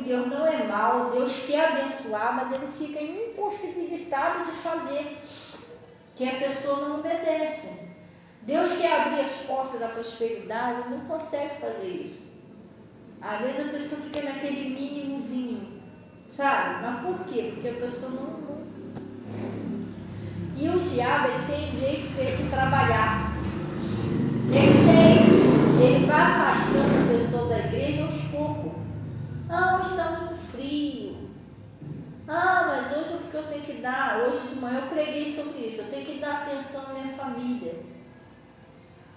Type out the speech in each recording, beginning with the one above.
Deus não é mau, Deus quer abençoar, mas ele fica impossibilitado de fazer, que a pessoa não obedece. Deus quer abrir as portas da prosperidade, ele não consegue fazer isso. Às vezes a pessoa fica naquele mínimozinho, sabe? Mas por quê? Porque a pessoa não... E o diabo, ele tem jeito de trabalhar. Ele vai afastando a pessoa da igreja aos poucos. Ah, hoje está muito frio. Ah, mas hoje é porque eu tenho que dar. Hoje de manhã eu preguei sobre isso. Eu tenho que dar atenção à minha família.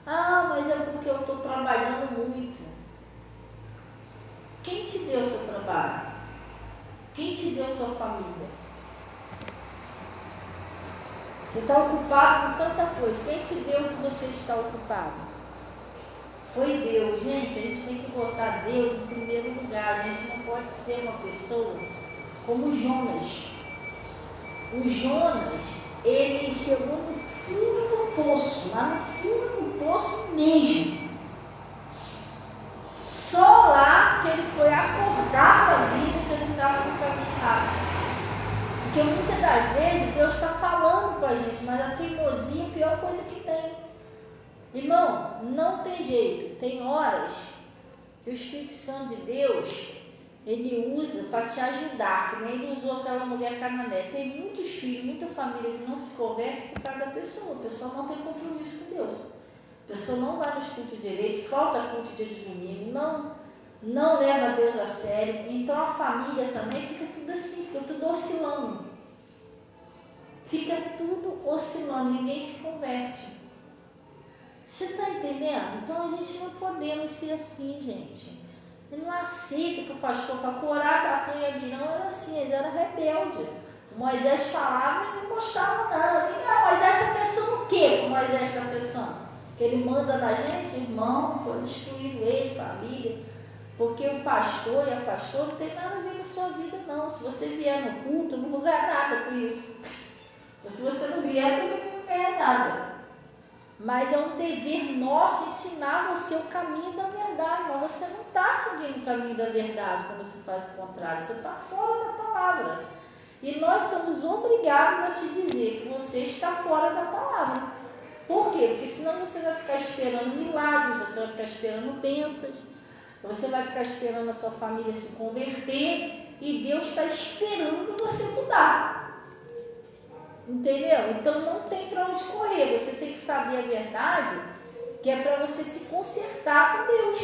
Ah, mas é porque eu estou trabalhando muito. Quem te deu seu trabalho? Quem te deu sua família? Você está ocupado com tanta coisa. Quem te deu que você está ocupado? Foi Deus. Gente, a gente tem que botar Deus em primeiro lugar. A gente não pode ser uma pessoa como Jonas. O Jonas, ele chegou no fundo do poço, lá no fundo do poço mesmo. Só lá que ele foi acordar para a vida que ele estava no caminho errado. Porque muitas das vezes Deus está falando com a gente, mas a teimosia é a pior coisa que tem. Irmão, não tem jeito. Tem horas que o Espírito Santo de Deus, ele usa para te ajudar, que nem ele usou aquela mulher canané. Tem muitos filhos, muita família que não se converte por causa da pessoa. A pessoa não tem compromisso com Deus. A pessoa não vai nos cultos direito, falta culto dia de domingo, não leva Deus a sério. Então a família também fica tudo assim, fica tudo oscilando. Fica tudo oscilando, ninguém se converte. Você está entendendo? Então a gente não podemos ser assim, gente. Ele não aceita que o pastor fala, Corá, Datã e Abirão era assim, eles eram rebeldes. Moisés falava e não gostavam nada. Moisés está pensando o quê que Moisés está pensando? Que ele manda na gente, irmão, foi destruído ele, família. Porque o pastor e a pastora não tem nada a ver com a sua vida, não. Se você vier no culto, não vai ganhar nada com isso. Se você não vier, também não ganha nada. Mas é um dever nosso ensinar você o caminho da verdade. Mas você não está seguindo o caminho da verdade quando você faz o contrário. Você está fora da palavra. E nós somos obrigados a te dizer que você está fora da palavra. Por quê? Porque senão você vai ficar esperando milagres, você vai ficar esperando bênçãos, você vai ficar esperando a sua família se converter e Deus está esperando você mudar. Entendeu? Então não tem para onde correr, você tem que saber a verdade, que é para você se consertar com Deus.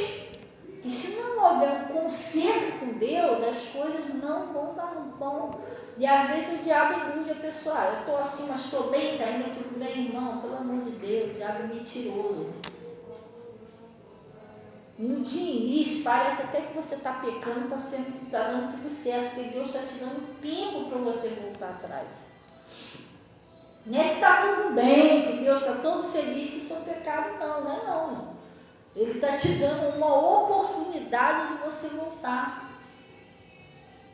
E se não houver um conserto com Deus, as coisas não vão dar bom. E às vezes o diabo ilude a pessoa, eu estou assim, mas estou bem, está indo tudo bem, irmão, pelo amor de Deus, o diabo é mentiroso. No dia início, parece até que você está pecando, está dando tudo certo, porque Deus está te dando tempo para você voltar atrás. Não é que está tudo bem, que Deus está todo feliz com o seu pecado, não é não. Ele está te dando uma oportunidade de você voltar.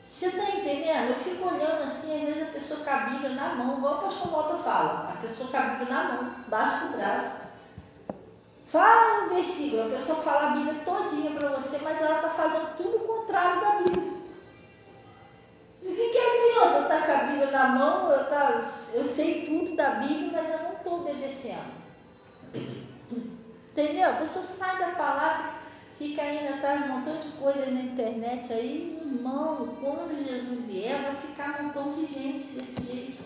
Você está entendendo? Eu fico olhando assim, às vezes a pessoa com a Bíblia na mão, igual o pastor Mota fala, a pessoa com a Bíblia na mão, baixo do braço. Fala no versículo, a pessoa fala a Bíblia todinha para você, mas ela está fazendo tudo o contrário da Bíblia. O que adianta eu estar com a Bíblia na mão, eu sei tudo da Bíblia, mas eu não estou obedecendo. Entendeu? A pessoa sai da palavra, fica indo atrás de um montão de coisa aí na internet, aí, irmão, quando Jesus vier, vai ficar um montão de gente desse jeito.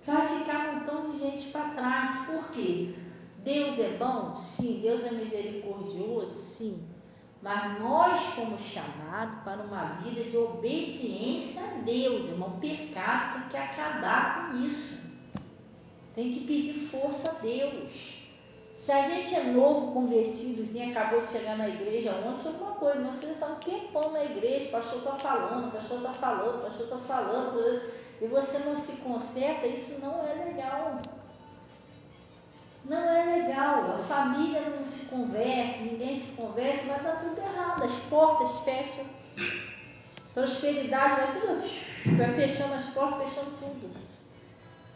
Vai ficar um montão de gente para trás. Por quê? Deus é bom? Sim. Deus é misericordioso? Sim. Mas nós fomos chamados para uma vida de obediência a Deus, irmão. O pecado tem que acabar com isso. Tem que pedir força a Deus. Se a gente é novo, convertidozinho, acabou de chegar na igreja ontem, é uma coisa, mas você já está um tempão na igreja, o pastor está falando, o pastor está falando, o pastor está falando, e você não se conserta, isso não é legal. Não é legal, a família não se converte, ninguém se converte, vai dar tudo errado, as portas fecham, prosperidade vai tudo, vai fechando as portas, fechando tudo.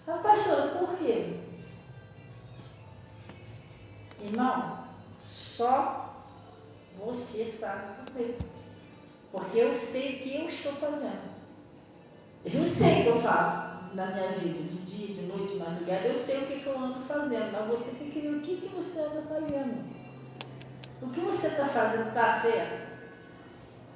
Mas pastora, por quê? Irmão, só você sabe por quê. Porque eu sei o que eu estou fazendo. Eu sei o que eu faço na minha vida, de dia, de noite, de madrugada. Eu sei o que eu ando fazendo, mas você tem que ver o que você anda fazendo. O que você está fazendo está certo?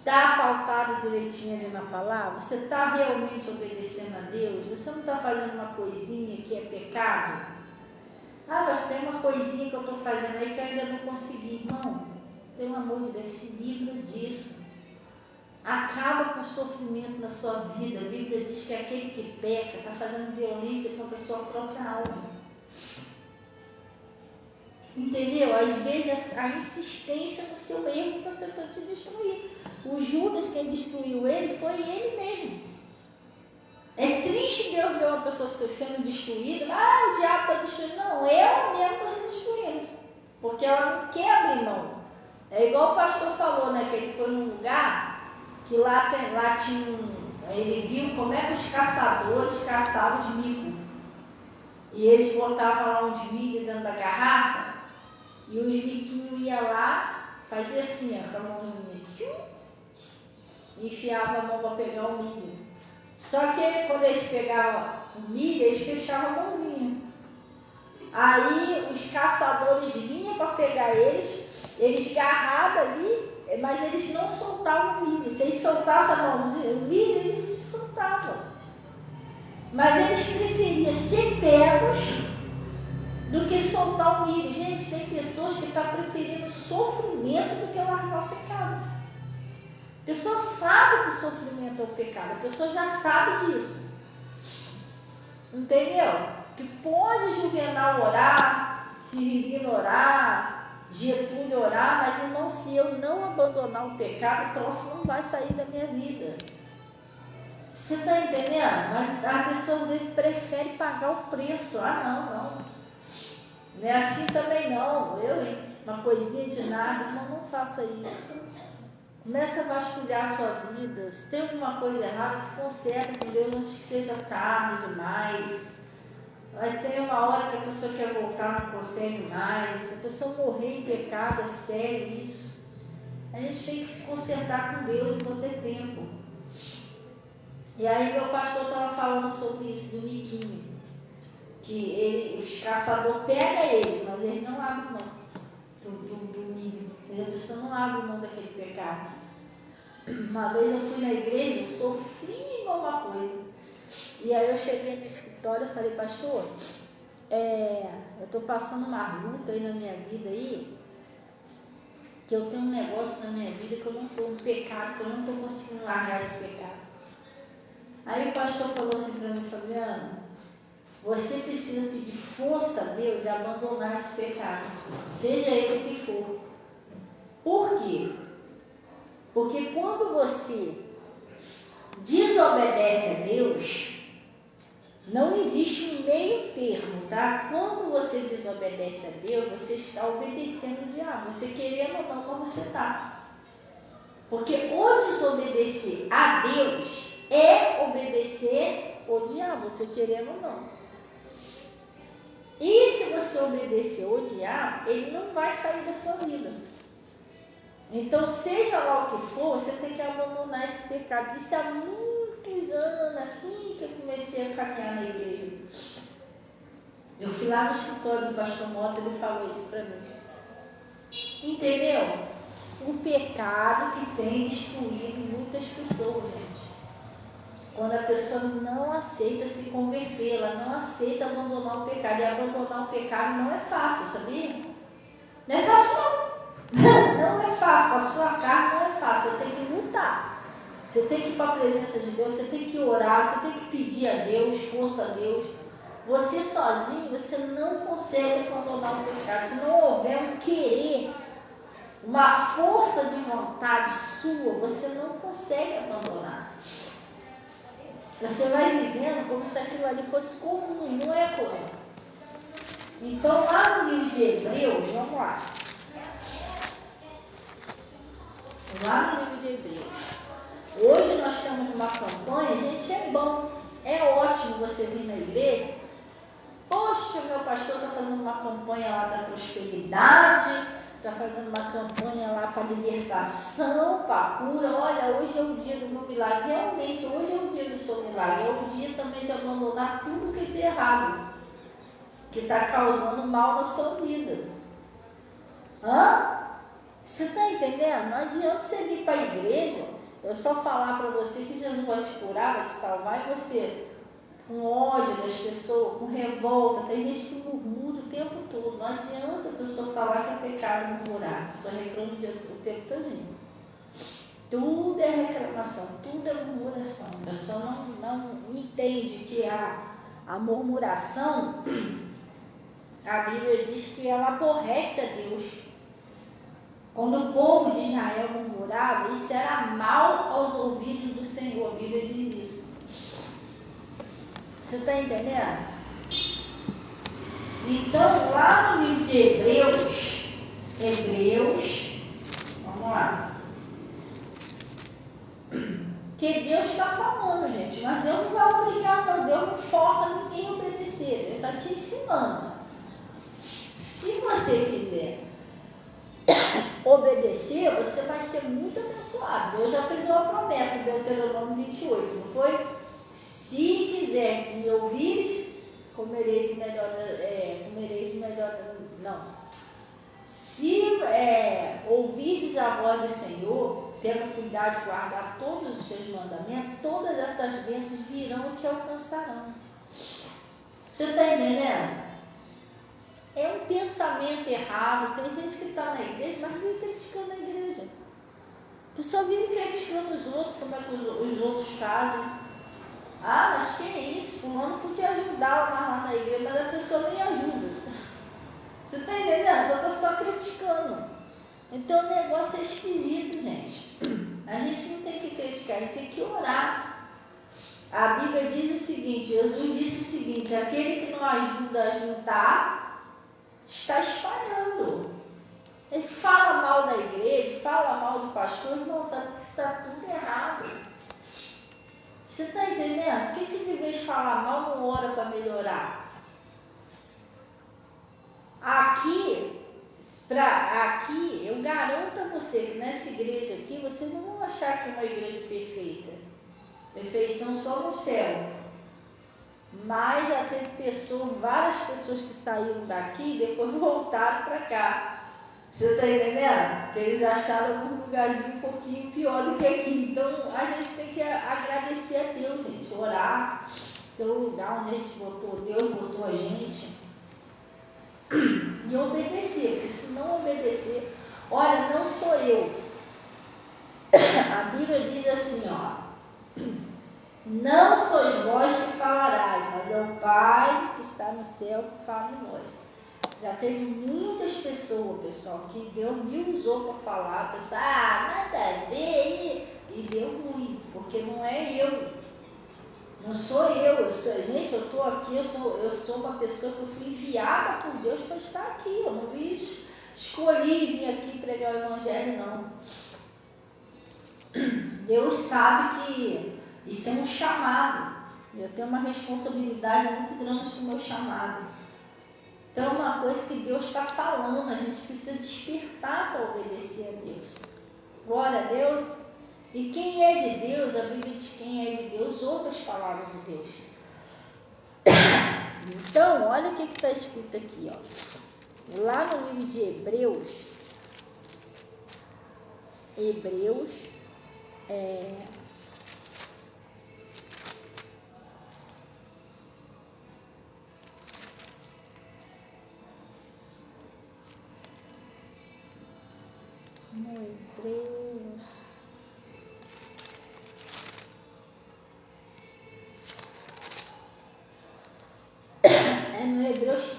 Está pautado direitinho ali na palavra? Você está realmente obedecendo a Deus? Você não está fazendo uma coisinha que é pecado? Ah, mas tem uma coisinha que eu estou fazendo aí que eu ainda não consegui. Irmão, pelo amor de Deus, se livra disso. Acaba com o sofrimento na sua vida. A Bíblia diz que aquele que peca está fazendo violência contra a sua própria alma. Entendeu? Às vezes a insistência no seu erro está tentando te destruir. O Judas, quem destruiu ele, foi ele mesmo. É triste Deus ver uma pessoa sendo destruída. Ah, o diabo está destruindo. Não, ela mesma está se destruindo. Porque ela não quer abrir mão. É igual o pastor falou, né? Que ele foi num lugar que lá tinha ele viu como é que os caçadores caçavam os micos. E eles botavam lá uns milho dentro da garrafa. E os miquinhos iam lá, fazia assim, ó, com a mãozinha, e enfiava a mão para pegar o milho. Só que quando eles pegavam o milho, eles fechavam a mãozinha. Aí os caçadores vinham para pegar eles agarravam ali, mas eles não soltavam o milho. Se eles soltassem a mãozinha, o milho, eles se soltavam. Mas eles preferiam ser pegos do que soltar o milho. Gente, tem pessoas que estão preferindo sofrimento do que largar o pecado. A pessoa sabe que o sofrimento é o pecado, a pessoa já sabe disso. Entendeu? Que pode Juvenal orar, Severino orar, Getúlio orar, mas irmão, se eu não abandonar o pecado, o troço não vai sair da minha vida. Você está entendendo? Mas a pessoa às vezes prefere pagar o preço. Ah, não. Não é assim também não, uma coisinha de nada, não faça isso. Começa a vasculhar a sua vida. Se tem alguma coisa errada, se conserta com Deus antes que seja tarde demais. Vai ter uma hora que a pessoa quer voltar, não consegue mais. A pessoa morrer em pecado, é sério isso. A gente tem que se consertar com Deus enquanto é tempo. E aí meu pastor estava falando sobre isso, do miquinho. Que os caçadores pegam eles, mas eles não abrem mão do milho. A pessoa não abre mão daquele pecado. Uma vez eu fui na igreja, eu sofri uma coisa. E aí eu cheguei no escritório e falei, pastor, eu estou passando uma luta aí na minha vida aí, que eu tenho um negócio na minha vida que eu não estou, um pecado, que eu não estou conseguindo largar esse pecado. Aí o pastor falou assim para mim, Fabiana, você precisa pedir força a Deus e abandonar esse pecado, seja ele o que for. Por quê? Porque quando você desobedece a Deus, não existe um meio termo, tá? Quando você desobedece a Deus, você está obedecendo o diabo. Você querendo ou não, mas você está. Porque o desobedecer a Deus é obedecer o diabo, você querendo ou não. E se você obedecer o diabo, ele não vai sair da sua vida. Então, seja lá o que for, você tem que abandonar esse pecado. Isso há muitos anos, assim que eu comecei a caminhar na igreja. Eu fui lá no escritório do pastor Mota, ele falou isso para mim. Entendeu? O pecado que tem destruído muitas pessoas, gente. Quando a pessoa não aceita se converter, ela não aceita abandonar o pecado. E abandonar o pecado não é fácil, sabia? Não é fácil não. Não é fácil, para a sua carne não é fácil, você tem que lutar, você tem que ir para a presença de Deus, você tem que orar, você tem que pedir a Deus, força a Deus. Você sozinho, você não consegue abandonar o pecado, se não houver um querer, uma força de vontade sua, você não consegue abandonar. Você vai vivendo como se aquilo ali fosse comum, não é comum. Então lá no livro de Hebreus, vamos lá. Lá no livro de Hebreus. Hoje nós estamos numa campanha, gente, é bom, é ótimo você vir na igreja. Poxa, meu pastor está fazendo uma campanha lá da prosperidade, está fazendo uma campanha lá para libertação, para cura. Olha, hoje é o dia do meu milagre. Realmente, hoje é o dia do seu milagre. É o dia também de abandonar tudo que é de errado, que está causando mal na sua vida. Você está entendendo? Não adianta você vir para a igreja, eu só falar para você que Jesus vai te curar, vai te salvar, e você com ódio das pessoas, com revolta. Tem gente que murmura o tempo todo. Não adianta a pessoa falar que é pecado murmurar. A pessoa reclama o tempo todinho. Tudo é reclamação, tudo é murmuração. A pessoa não entende que a murmuração, a Bíblia diz que ela aborrece a Deus. Quando o povo de Israel murmurava, isso era mal aos ouvidos do Senhor. A Bíblia diz isso. Você está entendendo? Então, lá no livro de Hebreus, vamos lá. Que Deus está falando, gente, mas Deus não vai obrigar, não. Deus não força ninguém a obedecer. Deus está te ensinando. Se você quiser obedecer, você vai ser muito abençoado. Deus já fez uma promessa em Deuteronômio 28, não foi? Se quiseres me ouvires, comereis melhor, não. Se ouvirdes a voz do Senhor, tendo cuidado de guardar todos os seus mandamentos, todas essas bênçãos virão e te alcançarão. Você está entendendo? É um pensamento errado. Tem gente que está na igreja, mas vive criticando a igreja. A pessoa vive criticando os outros, como é que os outros fazem. Mas que é isso? Fulano podia ajudar lá na igreja, mas a pessoa nem ajuda. Você está entendendo? Só está só criticando. Então o negócio é esquisito, gente. A gente não tem que criticar, a gente tem que orar. A Bíblia diz o seguinte, Jesus disse o seguinte: aquele que não ajuda a juntar, está espalhando. Ele fala mal da igreja, fala mal do pastor, não, está tudo errado. Você está entendendo? Quem que de vez falar mal não ora para melhorar? Aqui, eu garanto a você que nessa igreja aqui, vocês não vão achar que é uma igreja perfeita. Perfeição só no céu. Mas já teve várias pessoas que saíram daqui e depois voltaram para cá. Você está entendendo? Porque eles acharam um lugarzinho um pouquinho pior do que aqui. Então, a gente tem que agradecer a Deus, gente. Orar. Esse é o lugar onde a gente botou, Deus botou a gente. E obedecer. Porque se não obedecer, olha, não sou eu. A Bíblia diz assim, não sois vós que falarás, mas é o Pai que está no céu que fala em vós. Já teve muitas pessoas, pessoal, que Deus me usou para falar, a pessoa, nada a ver, e deu ruim, porque não é eu, não sou eu, gente, eu estou aqui, eu sou uma pessoa que eu fui enviada por Deus para estar aqui, eu não escolhi vir aqui pregar o Evangelho, não. Deus sabe que isso é um chamado, eu tenho uma responsabilidade muito grande com o meu chamado. Então, é uma coisa que Deus está falando, a gente precisa despertar para obedecer a Deus. Glória a Deus. E quem é de Deus, a Bíblia diz que quem é de Deus ouve as palavras de Deus. Então, olha o que está escrito aqui, lá no livro de Hebreus, no Hebreus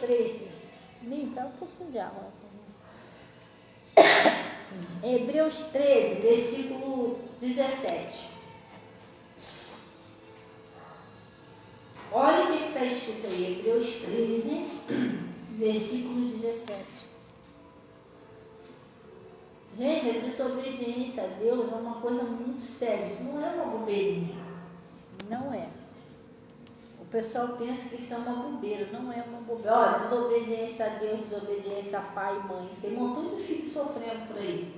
13. Dá um pouquinho de água. Hebreus 13, versículo 17. Olha o que está escrito aí, Hebreus 13, versículo 17. Gente, a desobediência a Deus é uma coisa muito séria, isso não é uma bobeirinha, não é. O pessoal pensa que isso é uma bobeira, não é uma bobeira. Desobediência a Deus, desobediência a pai e mãe, tem um montão de filhos sofrendo por aí.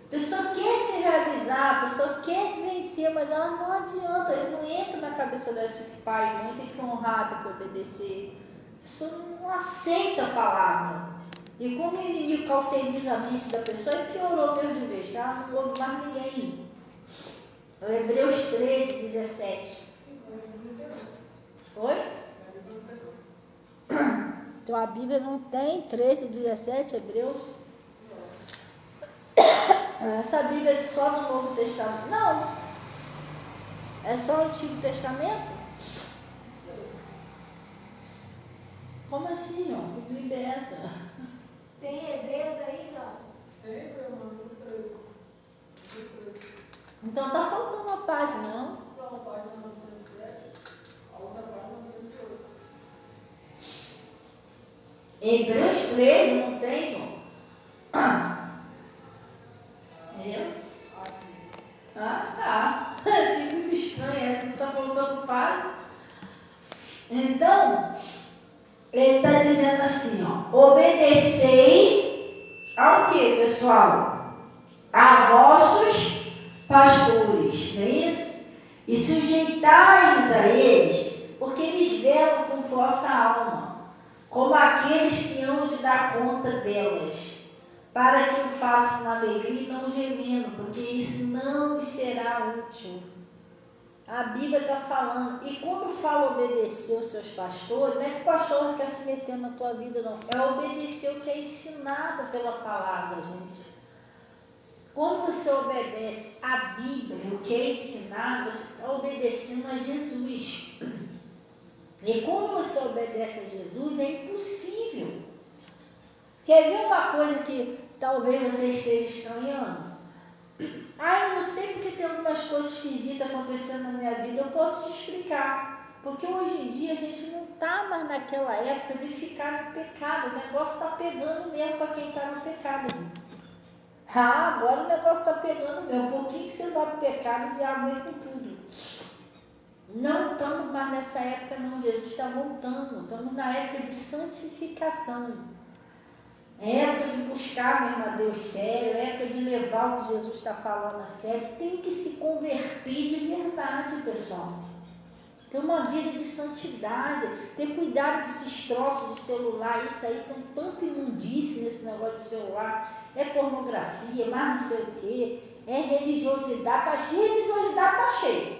A pessoa quer se realizar, a pessoa quer se vencer, mas ela não adianta, ele não entra na cabeça dela que pai, mãe tem que honrar, tem que obedecer. A pessoa não aceita a palavra. E como o inimigo cauteriza a mente da pessoa, e piorou mesmo de vez, que ela não ouve mais ninguém. Hebreus 13, 17. Oi? Então a Bíblia não tem 13, 17, Hebreus? Essa Bíblia é só no Novo Testamento? Não. É só o Antigo Testamento? Como assim, João? Que Bíblia é essa? Tem Hebreus aí, João? Tem, mano, 13. Então tá faltando uma página, não? Não, a página 907, a outra página 908. Hebreus 13 não tem, João? Eu? Tá. Que Bíblia estranha essa, não tá faltando página. Então, ele está dizendo assim, ó, obedecei ao que, pessoal? A vossos pastores, não é isso? E sujeitai-vos a eles, porque eles velam por vossa alma, como aqueles que hão de dar conta delas, para que o façam com alegria e não gemendo, porque isso não lhes será útil. A Bíblia está falando, e quando fala obedecer os seus pastores, não é que o pastor quer se meter na tua vida, não. É obedecer o que é ensinado pela palavra, gente. Quando você obedece a Bíblia, o que é ensinado, você está obedecendo a Jesus. E quando você obedece a Jesus, é impossível. Quer ver uma coisa que talvez você esteja estranhando? Eu não sei porque tem algumas coisas esquisitas acontecendo na minha vida, eu posso te explicar. Porque hoje em dia a gente não está mais naquela época de ficar no pecado, o negócio está pegando mesmo para quem está no pecado. Agora o negócio está pegando mesmo, um pouquinho que você vai para o pecado, o diabo vem com tudo. Não estamos mais nessa época não, Jesus está voltando, estamos na época de santificação. É época de buscar mesmo a Deus sério, é época de levar o que Jesus está falando a sério. Tem que se converter de verdade, pessoal. Ter uma vida de santidade, ter cuidado com esses troços de celular, isso aí tem tanta imundície nesse negócio de celular, é pornografia, mas não sei o que, é religiosidade, a religiosidade está cheia.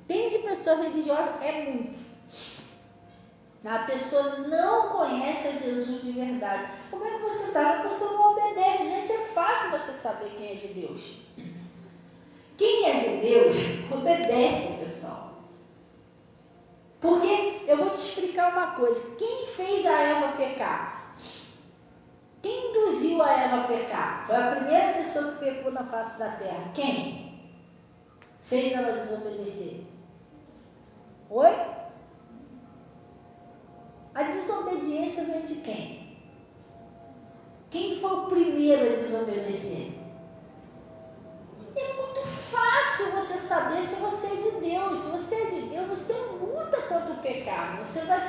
Tem de pessoa religiosa, é muito. A pessoa não conhece a Jesus de verdade. Como é que você sabe? A pessoa não obedece. Gente, é fácil você saber quem é de Deus. Quem é de Deus, obedece, pessoal. Porque eu vou te explicar uma coisa. Quem fez a Eva pecar? Quem induziu a Eva a pecar? Foi a primeira pessoa que pecou na face da terra. Quem? Fez ela desobedecer? Oi? A desobediência vem de quem? Quem foi o primeiro a desobedecer? É muito fácil você saber se você é de Deus. Se você é de Deus, você luta contra o pecado. Você vai...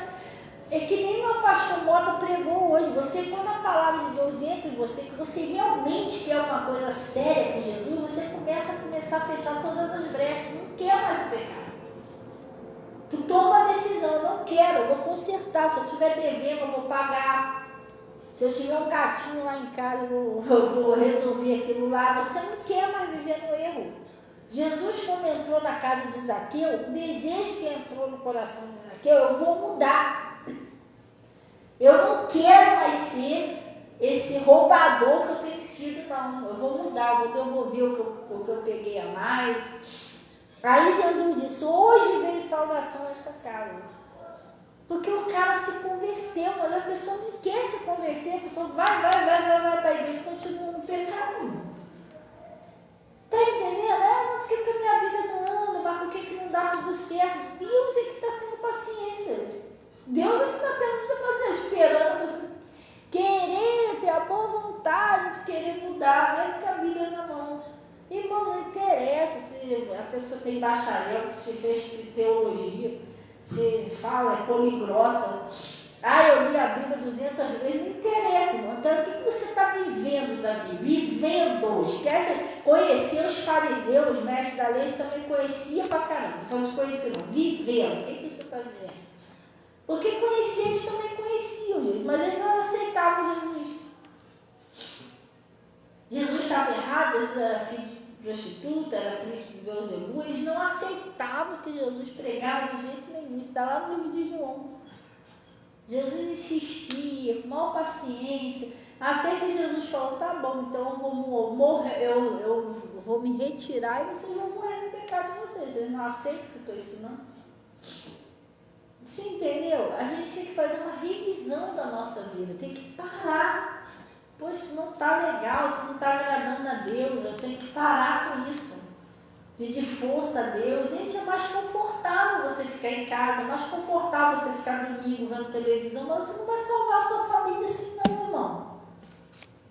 É que nem o pastor Mota pregou hoje. Você, quando a palavra de Deus entra em você, que você realmente quer uma coisa séria com Jesus, você começa a fechar todas as brechas. Não quer mais o pecado. Tu toma a decisão, não quero, eu vou consertar. Se eu estiver devendo, eu vou pagar. Se eu tiver um gatinho lá em casa, eu vou resolver aquilo lá. Você não quer mais viver no erro. Jesus, quando entrou na casa de Zaqueu, o desejo que entrou no coração de Zaqueu, eu vou mudar. Eu não quero mais ser esse roubador que eu tenho sido, não. Eu vou mudar, eu vou devolver o que eu peguei a mais. Aí Jesus disse, hoje veio salvação nessa casa. Porque o cara se converteu, mas a pessoa não quer se converter, a pessoa vai para a igreja e continua no pecado. Está entendendo? Mas por que a minha vida não anda? Mas por que não dá tudo certo? Deus é que está tendo paciência. Deus é que está tendo muita paciência, esperando a pessoa querer, ter a boa vontade de querer mudar, mesmo com a Bíblia na mão. Irmão, não interessa se a pessoa tem bacharel, se fez teologia, se fala, é poliglota. Eu li a Bíblia 200 vezes, não interessa, irmão. Então, o que você está vivendo da Bíblia? Vivendo. Esquece conhecer os fariseus fariseus, os mestres da lei, também conheciam pra caramba. Não pode conhecer, não. Viveram. O que isso está dizendo? Porque conhecia, eles também conheciam Jesus, mas eles não aceitavam Jesus. Jesus estava errado, Jesus era filho de prostituta, era príncipe de Beelzebú, eles não aceitavam que Jesus pregava de jeito nenhum. Isso está lá no livro de João. Jesus insistia, com maior paciência, até que Jesus falou, tá bom, então eu vou morrer, eu vou me retirar e vocês vão morrer no pecado de vocês não aceitam o que eu estou ensinando? Você entendeu? A gente tem que fazer uma revisão da nossa vida, tem que parar. Pô, isso não está legal, isso não está agradando a Deus, eu tenho que parar com isso. Pedir força a Deus. Gente, é mais confortável você ficar em casa, é mais confortável você ficar domingo vendo televisão, mas você não vai salvar a sua família assim não, irmão.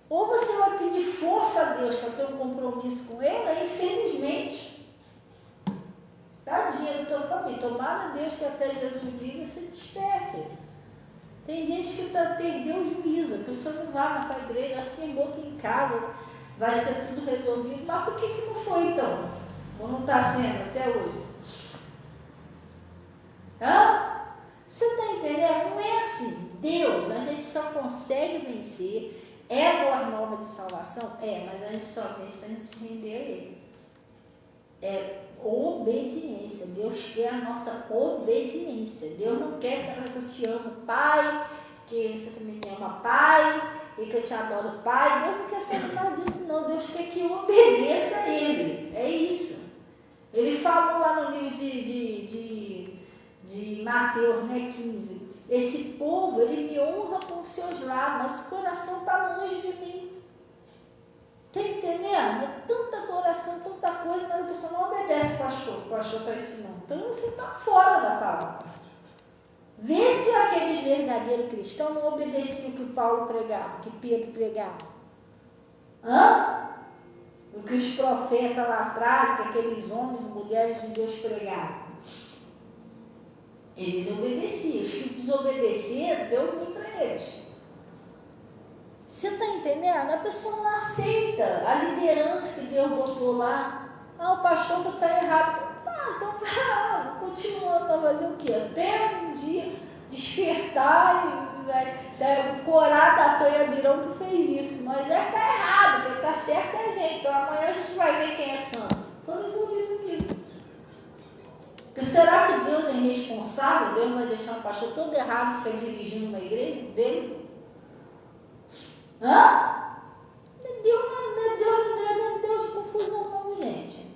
Ou você vai pedir força a Deus para ter um compromisso com Ele, aí infelizmente, tadinha da tua família, tomara a Deus que até Jesus vive e se desperte. Tem gente que perdeu o juízo, a pessoa não vai mais para a igreja, assim, boca em casa, vai ser tudo resolvido, mas por que não foi então? Ou não está sendo até hoje? Hã? Você está entendendo? Não é assim. Deus, a gente só consegue vencer. É boa nova de salvação? É, mas a gente só vence se a gente se render a Ele. É obediência. Deus quer a nossa obediência. Deus não quer saber que eu te amo, Pai, que você também me ama, Pai, e que eu te adoro, Pai. Deus não quer saber nada disso, não. Deus quer que eu obedeça a Ele. É isso. Ele falou lá no livro de Mateus, né, 15. Esse povo, ele me honra com os seus lábios, mas o coração está longe de mim. Está entendendo? É tanta adoração, tanta coisa, mas a pessoa não obedece o pastor está ensinando. Então você está fora da palavra. Vê se aqueles verdadeiros cristãos não obedeciam o que Paulo pregava, que Pedro pregava. Hã? O que os profetas lá atrás, que aqueles homens e mulheres de Deus pregaram. Eles obedeciam. Os que desobedeceram, deu ruim para eles. Você está entendendo? A pessoa não aceita a liderança que Deus botou lá. Ah, o pastor que está errado. Tá, então tá, continuando a fazer o quê? Até um dia despertar e vai corar da Tanha Mirão que fez isso. Mas está errado, quem está certo é a gente. Então amanhã a gente vai ver quem é santo. Foram engolidos no livro. Porque será que Deus é irresponsável? Deus vai deixar um pastor todo errado ficar dirigindo uma igreja dele? Hã? Deus não é Deus de confusão não, gente.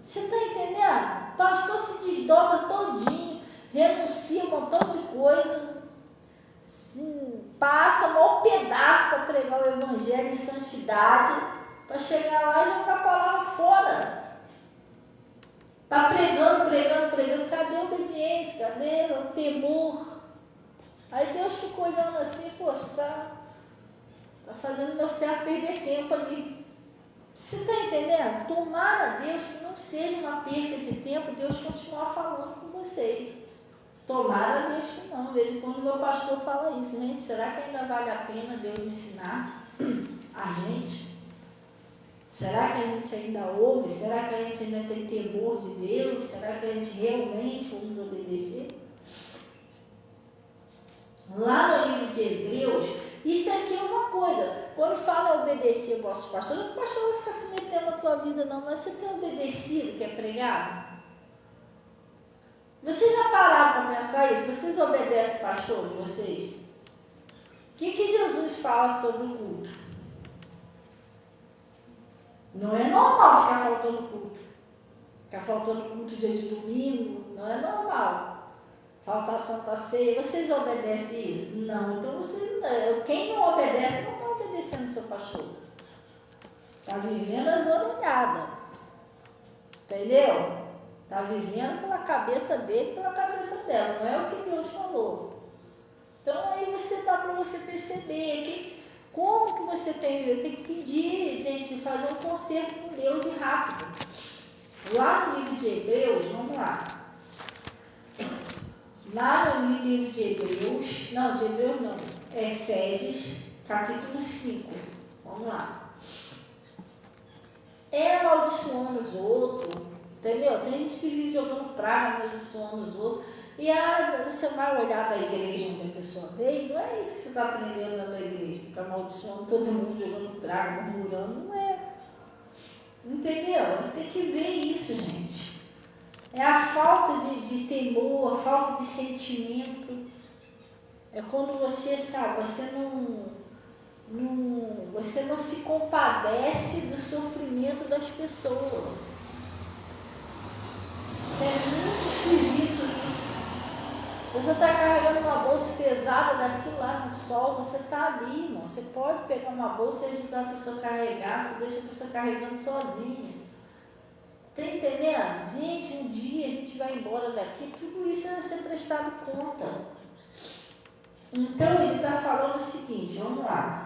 Você está entendendo? O pastor se desdobra todinho, renuncia um montão de coisa, passa um maior pedaço para pregar o evangelho de santidade, para chegar lá e jogar a palavra fora. Está pregando, cadê a obediência? Cadê o temor? Aí Deus ficou olhando assim, poxa, tá fazendo meu servo perder tempo ali. Você está entendendo? Tomara a Deus que não seja uma perda de tempo, Deus continuar falando com vocês. Tomara a Deus que não. De vez em quando o meu pastor fala isso, gente, será que ainda vale a pena Deus ensinar a gente? Será que a gente ainda ouve? Será que a gente ainda tem temor de Deus? Será que a gente realmente vamos obedecer? Lá no livro de Hebreus, isso aqui é uma coisa. Quando fala obedecer o vosso pastor, o pastor não vai ficar se metendo na tua vida não, mas você tem obedecido, que é pregar? Vocês já pararam para pensar isso? Vocês obedecem o pastor de vocês? O que Jesus fala sobre o culto? Não é normal ficar faltando culto. Ficar faltando culto dia de domingo, não é normal. Faltar Santa Ceia, vocês obedecem isso? Não, então quem não obedece não está obedecendo o seu pastor. Está vivendo as orelhadas. Entendeu? Está vivendo pela cabeça dele, pela cabeça dela. Não é o que Deus falou. Então aí dá para você perceber como que você tem que pedir, gente, fazer um concerto com Deus e rápido. Lá no livro de Hebreus, vamos lá. Lá no livro de Hebreus, Efésios, capítulo 5. Vamos lá. é amaldiçoando os outros, entendeu? Tem gente que vive jogando praga, amaldiçoando os outros. E você vai olhar da igreja onde a pessoa veio, não é isso que você está aprendendo na igreja, ficar amaldiçoando todo mundo, jogando praga, murmurando, não é. Entendeu? A gente tem que ver isso, gente. É a falta de temor, a falta de sentimento. É quando você, sabe, você não se compadece do sofrimento das pessoas. Isso é muito esquisito isso. Você está carregando uma bolsa pesada daqui lá no sol, você está ali, irmão. Você pode pegar uma bolsa e ajudar a pessoa a carregar, você deixa a pessoa carregando sozinha. Está entendendo? Gente, um dia a gente vai embora daqui, tudo isso vai ser prestado conta. Então ele está falando o seguinte, vamos lá.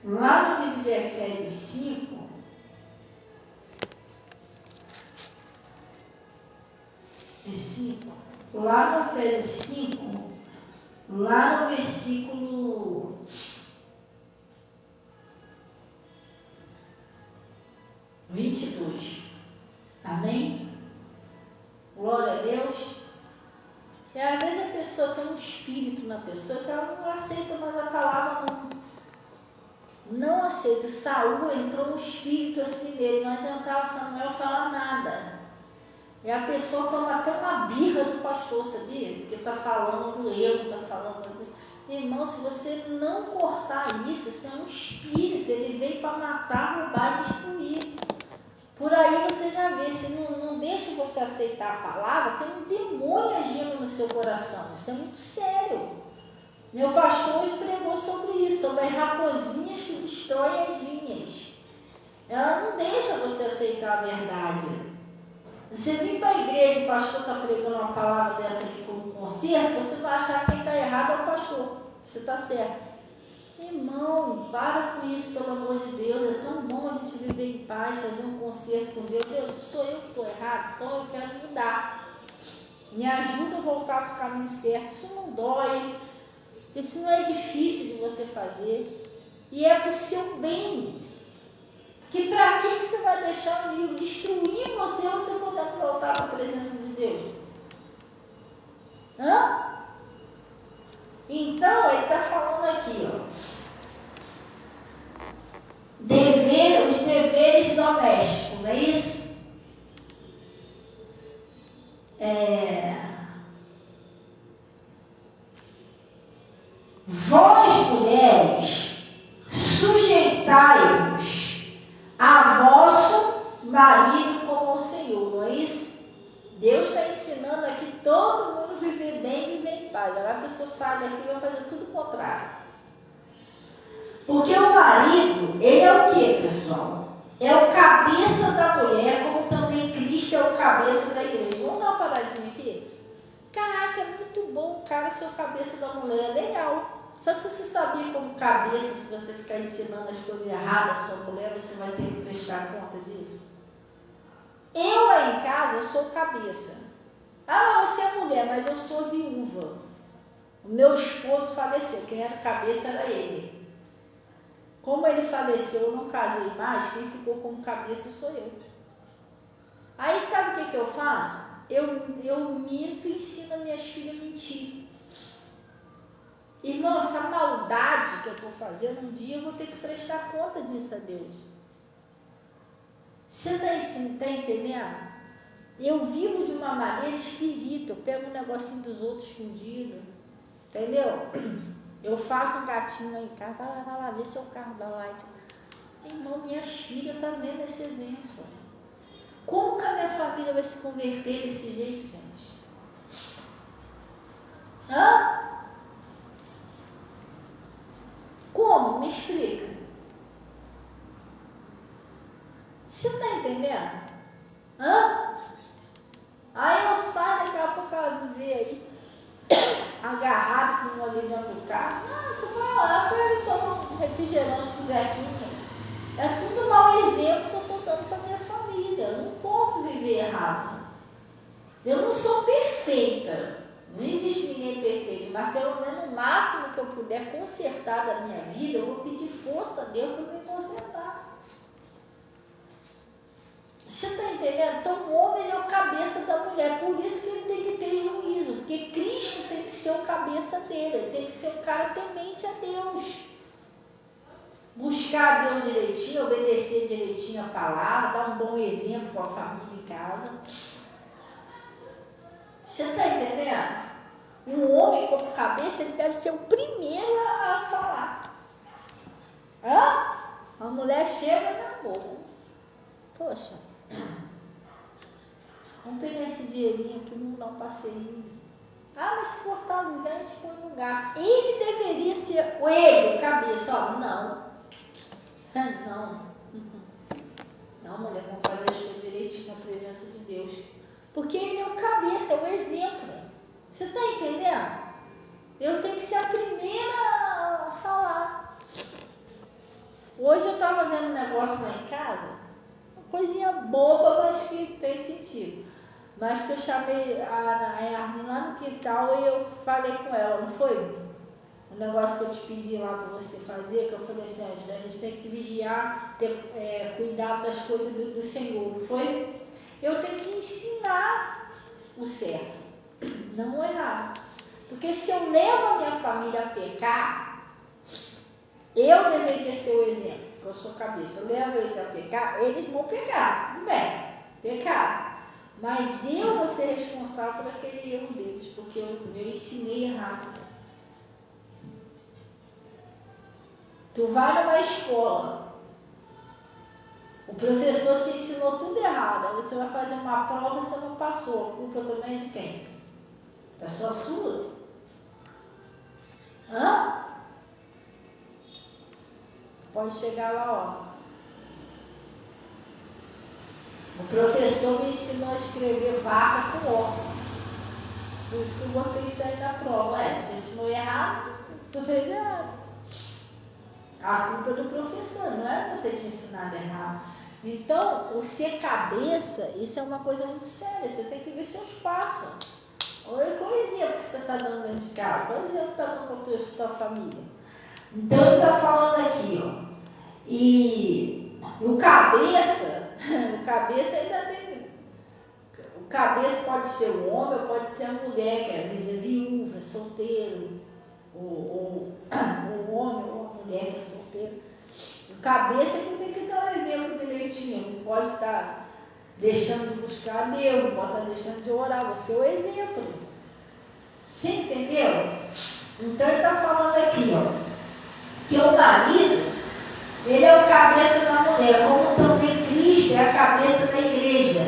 Lá no livro de Efésios 5, lá no Efésios 5, lá no versículo 22. Amém? Glória a Deus. E às vezes a pessoa tem um espírito na pessoa que ela não aceita mais a palavra, não aceita. Saul entrou um espírito assim dele, não adiantava Samuel falar nada. E a pessoa toma até uma birra do pastor, sabia? Porque está falando do erro, está falando do... Irmão, se você não cortar isso, isso é um espírito, ele veio para matar, roubar e destruir. Por aí você já vê, se não deixa você aceitar a palavra, tem um demônio agindo no seu coração. Isso é muito sério. Meu pastor hoje pregou sobre isso, sobre as raposinhas que destroem as vinhas. Ela não deixa você aceitar a verdade. Você vir para a igreja e o pastor está pregando uma palavra dessa aqui como conserto, você vai achar que quem está errado é o pastor. Você está certo. Irmão, para com isso, pelo amor de Deus. É tão bom a gente viver em paz, fazer um concerto com Deus. Deus, se sou eu que estou errado, então eu quero mudar. Me ajuda a voltar para o caminho certo. Isso não dói. Isso não é difícil de você fazer. E é para o seu bem. Que para que você vai deixar o inimigo destruir você ou você podendo voltar para a presença de Deus? Então, ele está falando aqui, ó. Os deveres domésticos, não é isso? Vós, mulheres, sujeitai-vos a vosso marido como ao Senhor, não é isso? Deus está ensinando aqui todo mundo viver bem e viver em paz. Agora a pessoa sai daqui e vai fazer tudo o contrário. Porque o marido, ele é o que, pessoal? É o cabeça da mulher, como também Cristo é o cabeça da igreja. Vamos dar uma paradinha aqui? Caraca, é muito bom o cara ser o cabeça da mulher, é legal. Só que você sabia como cabeça, se você ficar ensinando as coisas erradas à sua mulher, você vai ter que prestar conta disso? Eu lá em casa, eu sou cabeça. Ah, você é mulher, mas eu sou viúva. O meu esposo faleceu, quem era cabeça era ele. Como ele faleceu, eu não casei mais, quem ficou como cabeça sou eu. Aí sabe o que eu faço? Eu minto e ensino as minhas filhas a mentir. Irmão, essa maldade que eu estou fazendo, um dia eu vou ter que prestar conta disso a Deus. Você está entendendo? Eu vivo de uma maneira esquisita. Eu pego um negocinho dos outros escondido. Entendeu? Eu faço um gatinho aí em casa. Vai lá, vê se é o carro da Light. Irmão, minhas filhas estão vendo esse exemplo. Como que a minha família vai se converter desse jeito, gente? Como? Me explica. Você está entendendo? Aí eu saio, daqui a pouco ela vê aí, agarrado com um ali dentro do carro. Você vai lá, foi ali tomar um refrigerante com o Zequinha. É tudo mau exemplo que eu estou dando para minha família. Eu não posso viver errado. Eu não sou perfeita. Não existe ninguém ninguém perfeito, mas pelo menos o máximo que eu puder consertar da minha vida, eu vou pedir força a Deus para me consertar. Você está entendendo? Então o homem ele é o cabeça da mulher, por isso que ele tem que ter juízo, porque Cristo tem que ser o cabeça dele, ele tem que ser um cara temente a Deus. Buscar a Deus direitinho, obedecer direitinho a palavra, dar um bom exemplo para a família em casa. Você está entendendo? Um homem como cabeça, ele deve ser o primeiro a falar. A mulher chega na boca. Poxa, vamos pegar esse dinheirinho aqui, vamos dar um passeio. Mas se cortar a luz, a gente põe no lugar. Ele deveria ser o cabeça. Não, mulher, vamos fazer as coisas direitinho na presença de Deus. Porque ele é o cabeça, é o exemplo. Você está entendendo? Eu tenho que ser a primeira a falar. Hoje eu estava vendo um negócio lá em casa, uma coisinha boba, mas que tem sentido. Mas que eu chamei a Armin lá no quintal e eu falei com ela, não foi? O negócio que eu te pedi lá para você fazer, que eu falei assim, a gente tem que vigiar, ter cuidado das coisas do Senhor, não foi? Eu tenho que ensinar o certo, não o errado. Porque se eu levo a minha família a pecar, eu deveria ser o exemplo, porque eu sou cabeça. Eu levo eles a pecar, eles vão pecar, tudo bem, pecar. Mas eu vou ser responsável por aquele erro deles, porque eu ensinei errado. Tu vai numa escola, o professor te ensinou tudo errado, aí você vai fazer uma prova e você não passou, a culpa também é de quem? É só sua? Pode chegar lá, ó. O professor me ensinou a escrever vaca com ó. Por isso que eu botei isso aí na prova. Te ensinou errado, você fez errado. A culpa é do professor, não é por ter te ensinado errado. Então, o ser cabeça, isso é uma coisa muito séria. Você tem que ver seus passos. Olha qual exemplo que você está dando dentro de casa. Qual exemplo que está dando para a tua família. Então, ele está falando aqui, ó. E o cabeça ainda tem. O cabeça pode ser o homem ou pode ser a mulher, que às vezes é viúva, é solteiro. Ou o homem ou a mulher que é solteira. O cabeça é que tem que dar um exemplo direitinho. Não pode estar deixando de buscar a Deus, não pode estar deixando de orar. Você é o exemplo. Você entendeu? Então ele está falando aqui, ó, que o marido, ele é o cabeça da mulher, como também Cristo é a cabeça da igreja,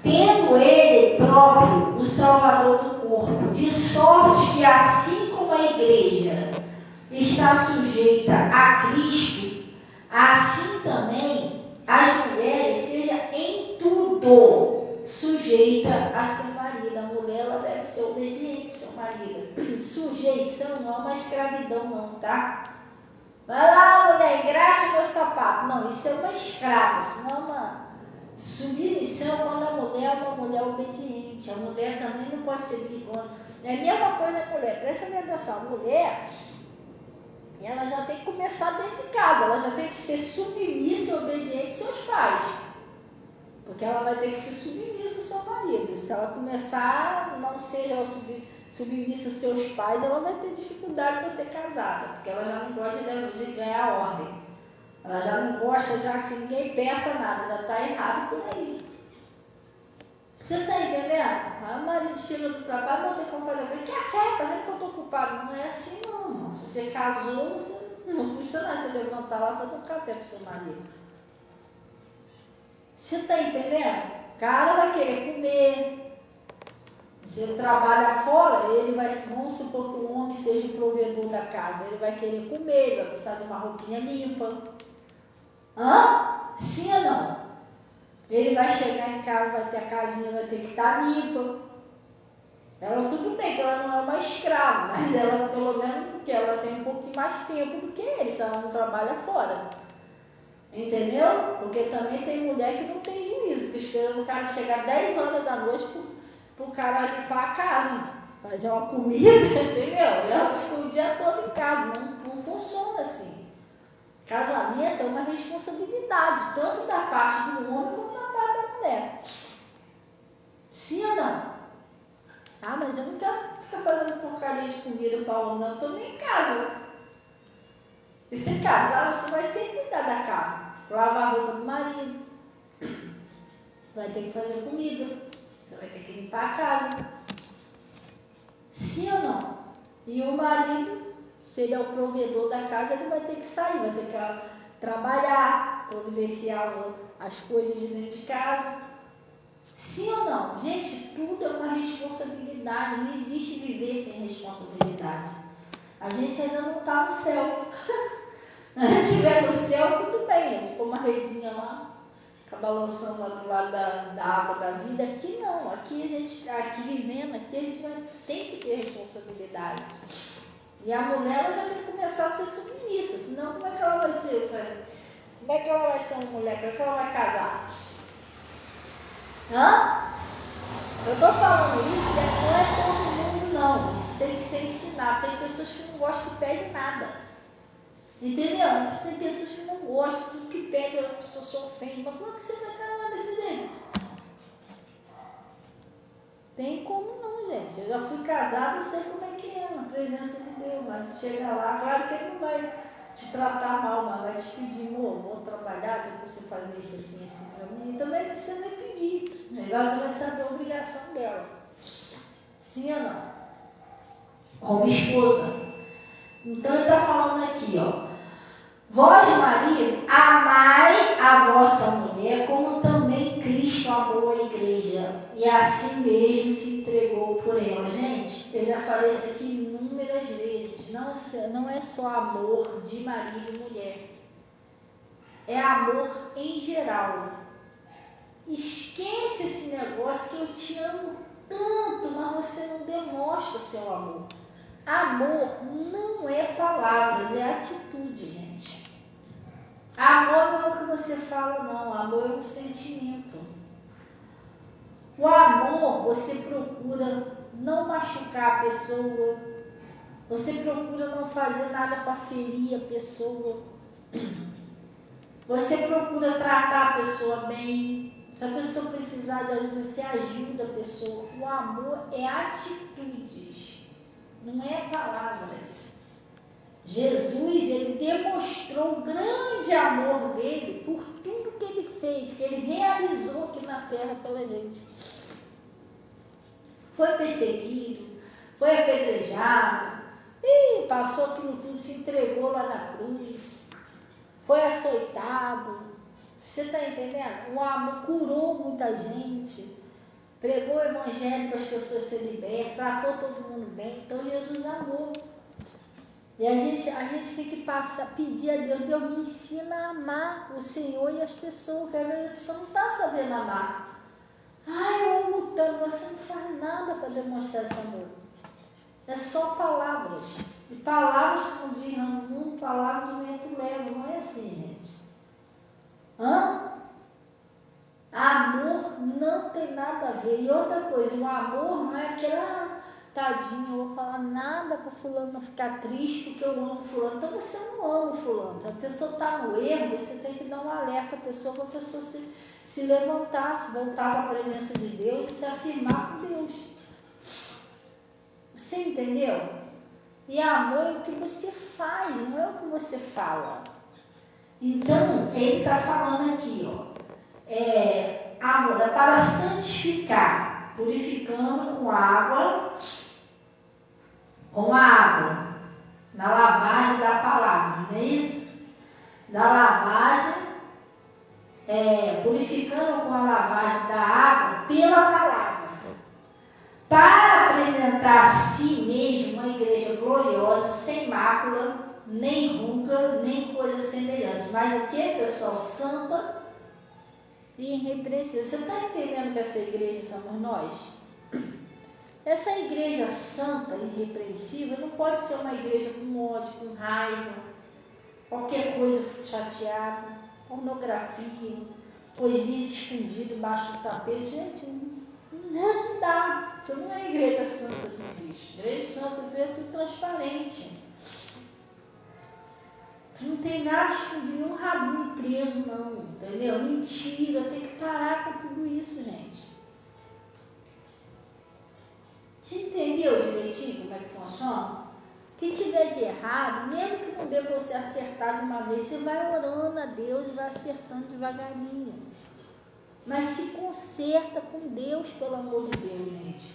tendo ele próprio o Salvador do corpo, de sorte que assim como a igreja está sujeita a Cristo, assim também as mulheres sejam em tudo sujeita a seu marido. A mulher ela deve ser obediente ao seu marido. Sujeição não é uma escravidão não, tá? Vai lá, mulher, engraxa meu sapato. Não, isso é uma escrava, isso não é uma submissão. Quando a mulher é uma mulher obediente. A mulher também não pode ser brigona. É a mesma coisa a mulher, presta atenção. A mulher, ela já tem que começar dentro de casa, ela já tem que ser submissa e obediente aos seus pais. Porque ela vai ter que ser submissa ao seu marido. Se ela começar a não seja submissa aos seus pais, ela vai ter dificuldade para ser casada, porque ela já não gosta de ganhar ordem. Ela já não gosta, já que ninguém peça nada, já está errado por aí. Você está entendendo? Aí o marido chega do trabalho, não tem como fazer. Eu falei, café, tá vendo que eu estou ocupado? Não é assim não, irmão. Se você casou, você não custa nada você levantar lá e fazer um café para o seu marido. Você está entendendo? O cara vai querer comer. Se ele trabalha fora, ele vai, vamos supor que o homem seja o provedor da casa, ele vai querer comer, ele vai precisar de uma roupinha limpa. Sim ou não? Ele vai chegar em casa, vai ter a casinha, vai ter que estar limpa. Ela, tudo bem que ela não é uma escrava, mas ela, pelo menos, porque ela tem um pouquinho mais tempo do que ele, se ela não trabalha fora. Entendeu? Porque também tem mulher que não tem juízo, que espera o cara chegar 10 horas da noite pro cara limpar a casa. fazer uma comida, entendeu? E ela ficou o dia todo em casa, não funciona assim. Casamento é uma responsabilidade, tanto da parte do homem como da parte da mulher. Sim ou não? Ah, mas eu não quero ficar fazendo porcaria de comida para o homem, não. Eu estou nem em casa. E se casar, você vai ter que cuidar da casa. Lavar a roupa do marido. Vai ter que fazer comida. Você vai ter que limpar a casa. Sim ou não? E o marido, se ele é o provedor da casa, ele vai ter que sair, vai ter que trabalhar, providenciar as coisas de dentro de casa. Sim ou não? Gente, tudo é uma responsabilidade. Não existe viver sem responsabilidade. A gente ainda não está no céu. Se a gente estiver no céu, tudo bem. A gente põe uma redinha lá, fica balançando lá do lado da água da vida. Aqui não. Aqui vivendo, aqui a gente tem que ter responsabilidade. E a mulher ela já tem que começar a ser submissa. Senão, como é que ela vai ser? Como é que ela vai ser uma mulher? Como é que ela vai casar? Hã? Eu estou falando isso porque não é todo mundo, não. Isso tem que ser ensinado. Tem pessoas que não gostam que pede nada. Entendeu? Tem pessoas que não gostam, tudo que pede, a pessoa se ofende. Mas como é que você vai casar desse jeito? Tem como não, gente. Eu já fui casada e sei como é que é, na presença de Deus. Mas chega lá, claro que ele não vai te tratar mal, mas vai te pedir, amor, vou trabalhar, tem que você fazer isso assim, assim pra mim. E também não precisa nem pedir. Ela já vai saber a obrigação dela. Sim ou não? Como esposa. Então ele está falando aqui, ó. Vós, marido, amai a vossa mulher, como também Cristo amou a igreja, e assim mesmo se entregou por ela. Gente, eu já falei isso aqui inúmeras vezes. Não é só amor de marido e mulher. É amor em geral. Esquece esse negócio que eu te amo tanto, mas você não demonstra seu amor. Amor não é palavras, é atitude, gente. Amor não é o que você fala, não. Amor é um sentimento. O amor, você procura não machucar a pessoa. Você procura não fazer nada para ferir a pessoa. Você procura tratar a pessoa bem. Se a pessoa precisar de ajuda, você ajuda a pessoa. O amor é atitudes, não é palavras. Jesus, ele demonstrou o grande amor dele por tudo que ele fez, que ele realizou aqui na terra pela gente. Foi perseguido, foi apedrejado, e passou aquilo tudo, se entregou lá na cruz, foi açoitado. Você está entendendo? O amor curou muita gente, pregou o evangelho para as pessoas serem libertas, tratou todo mundo bem. Então Jesus amou. E a gente tem que pedir a Deus, Deus me ensina a amar o Senhor e as pessoas, porque às vezes a pessoa não está sabendo amar. Eu amo tanto, você não faz nada para demonstrar esse amor. É só palavras. E palavras, como diz no mundo, palavras do vento leva, não é assim, gente. Amor não tem nada a ver. E outra coisa, o amor não é aquela... Tadinho, eu vou falar nada para o fulano não ficar triste porque eu amo fulano. Então você não ama o fulano. Se a pessoa está no erro, você tem que dar um alerta à pessoa para a pessoa se levantar, se voltar para a presença de Deus e se afirmar com Deus. Você entendeu? E amor é o que você faz, não é o que você fala. Então, ele está falando aqui, ó. Amor é para santificar, purificando com a água, na lavagem da palavra, não é isso? Da lavagem, purificando com a lavagem da água pela palavra, para apresentar a si mesmo uma igreja gloriosa, sem mácula, nem ruga, nem coisa semelhante. Mas o que, pessoal? Santa e irrepreensível. Você está entendendo que essa igreja somos nós? Essa igreja santa e irrepreensível não pode ser uma igreja com ódio, com raiva, qualquer coisa chateada, pornografia, coisinhas escondidas embaixo do tapete. Gente, não Não dá. Isso não é igreja santa de Cristo. Igreja santa é tudo transparente. Tu não tem nada escondido, nenhum rabinho preso, não. Entendeu? Mentira. Tem que parar com tudo isso, gente. Você entendeu direitinho como é que funciona? O que tiver de errado, mesmo que não dê para você acertar de uma vez, você vai orando a Deus e vai acertando devagarinho. Mas se conserta com Deus, pelo amor de Deus, gente.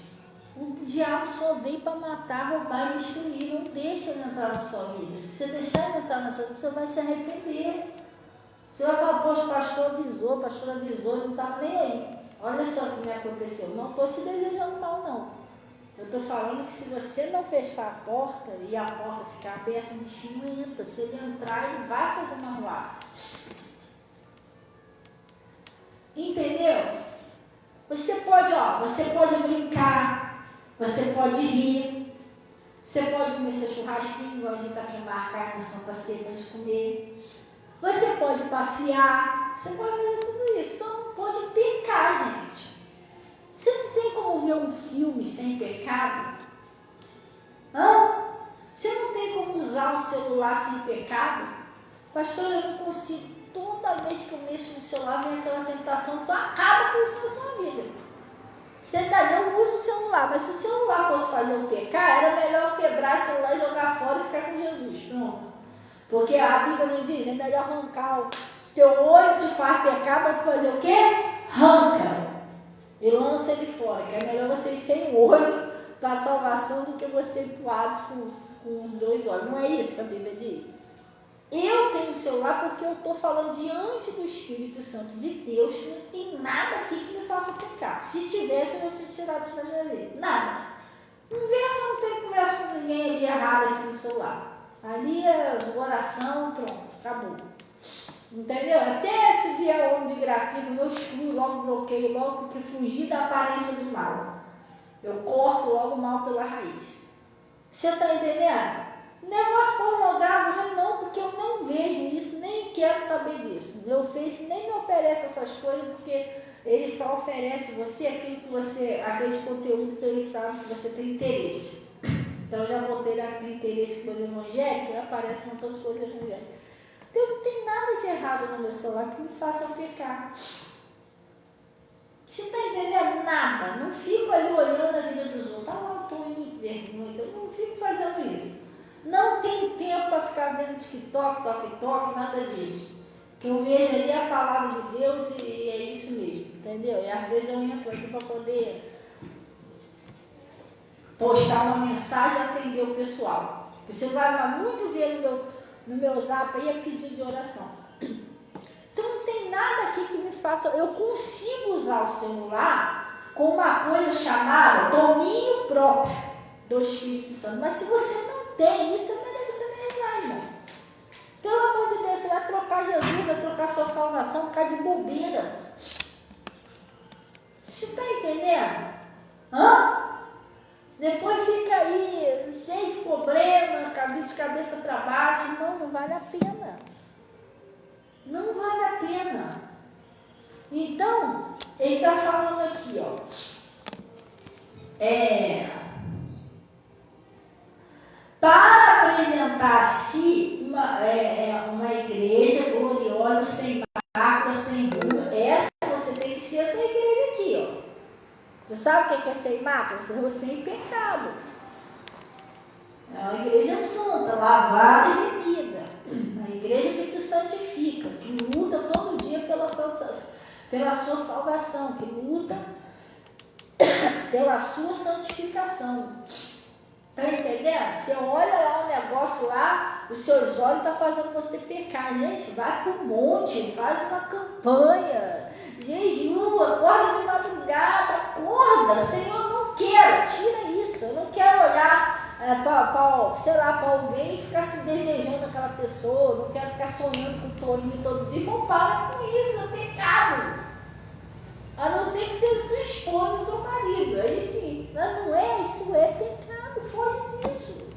O diabo só veio para matar, roubar e destruir. Não deixa ele entrar na sua vida. Se você deixar ele entrar na sua vida, você vai se arrepender. Você vai falar, poxa, o pastor avisou, não estava nem aí. Olha só o que me aconteceu. Não estou te desejando mal, não. Eu estou falando que se você não fechar a porta e a porta ficar aberta, o bichinho entra. Se ele entrar, ele vai fazer uma arruaça. Entendeu? Você pode brincar, você pode rir, você pode comer seu churrasquinho, igual a gente está aqui marcar na Santa Ceia para comer. Você pode passear, você pode fazer tudo isso, só não pode pecar, gente. Você não tem como ver um filme sem pecado? Você não tem como usar o celular sem pecado? Pastor, eu não consigo. Toda vez que eu mexo no celular, vem aquela tentação, então acaba com isso na sua vida. Você não usa o celular, mas se o celular fosse fazer um pecar, era melhor quebrar o celular e jogar fora e ficar com Jesus. Pronto. Porque a Bíblia não diz, é melhor arrancar o teu olho te faz pecar, para tu fazer o quê? Arranca. E lança ele fora, que é melhor você ir sem olho para a salvação do que você ir para o lado com os dois olhos. Não é isso que a Bíblia diz? Eu tenho o celular porque eu estou falando diante do Espírito Santo de Deus que não tem nada aqui que me faça pecar. Se tivesse, eu vou te tirar disso da minha vida. Nada. Não tem conversa com ninguém ali errado aqui no celular. Ali é oração, pronto, acabou. Entendeu? Até se vier homem de gracinha, eu excluo, logo bloqueio, logo porque fugir da aparência do mal. Eu corto logo o mal pela raiz. Você está entendendo? Negócio pornográfico, não, porque eu não vejo isso, nem quero saber disso. Meu Face nem me oferece essas coisas, porque ele só oferece você aquele conteúdo que ele sabe que você tem interesse. Então eu já botei aquele interesse em coisa evangélica e aparece um montão de coisa evangélica. Então não tem nada de errado no meu celular que me faça pecar. Você está entendendo? Nada. Não fico ali olhando a vida dos outros. Eu estou indo vergonha, então eu não fico fazendo isso. Não tenho tempo para ficar vendo TikTok, nada disso. O que eu vejo ali é a palavra de Deus e é isso mesmo, entendeu? E às vezes eu entro aqui para poder postar uma mensagem e atender o pessoal. Você vai muito ver no meu zap aí a pedido de oração. Então não tem nada aqui que me faça... Eu consigo usar o celular com uma coisa chamada domínio próprio do Espírito Santo. Mas se você não tem isso, é melhor você nem usar, irmão. Pelo amor de Deus, você vai trocar Jesus, vai trocar sua salvação por causa de bobeira. Você está entendendo? Depois fica aí cheio de problema, de cabeça para baixo. Não vale a pena. Não vale a pena. Então, ele está falando aqui, ó. Para apresentar-se uma igreja gloriosa, sem mácula, sem ruga. Você tem que ser essa igreja aqui, ó. Você sabe o que é sem mácula? Você é sem pecado. É uma igreja santa, lavada e remida. Uma igreja que se santifica, que luta todo dia pela sua salvação, que luta pela sua santificação. Está entendendo? Você olha lá o negócio lá, os seus olhos estão fazendo você pecar. Gente, vai para o monte, faz uma campanha, jejua, acorda de madrugada, acorda. Senhor, não quero, tira isso. Eu não quero olhar para alguém e ficar se desejando aquela pessoa. Não quero ficar sonhando com o Toninho todo dia. Irmão, para com isso, é pecado. A não ser que seja sua esposa ou seu marido. Aí sim, não é, isso é pecado. Foge disso.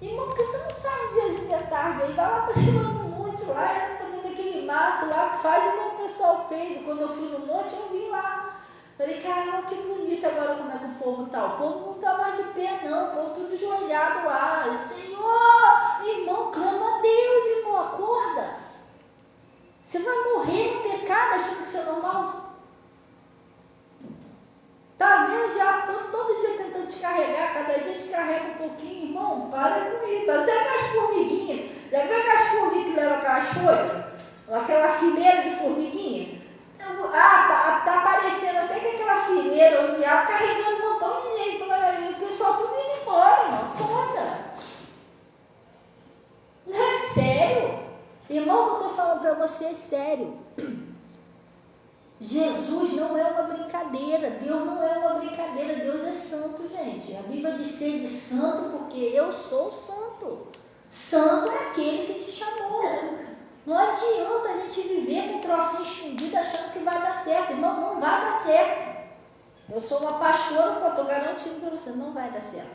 Irmão, porque você não sabe um diazinho da tarde aí, vai lá para cima do monte lá, fazendo aquele mato lá, que faz como o pessoal fez. E quando eu fui no monte, eu vi lá Falei, caramba, que bonito agora como é que o povo tá. O povo não tá mais de pé, não. O povo tudo joelhado lá. E, Senhor, irmão, clama a Deus, irmão, acorda. Você vai morrer no pecado achando que isso é normal? Tá vendo o diabo todo dia tentando te carregar, cada dia te carrega um pouquinho, irmão, para com isso. Você é aquelas formiguinhas, já viu aquelas formigas que levam aquelas folhas? Aquela fileira de formiguinha? Tá aparecendo até que aquela fileira, o diabo carregando um montão de gente, o pessoal tudo indo embora, irmão, toda. Não é sério? Irmão, o que eu estou falando para você é sério. Jesus não é uma brincadeira, Deus não é uma brincadeira, Deus é santo, gente. A Bíblia diz ser de santo porque eu sou santo. Santo é aquele que te chamou. Não adianta a gente viver com um trocinho escondido achando que vai dar certo. Irmão, não vai dar certo. Eu sou uma pastora, estou garantindo para você, não vai dar certo.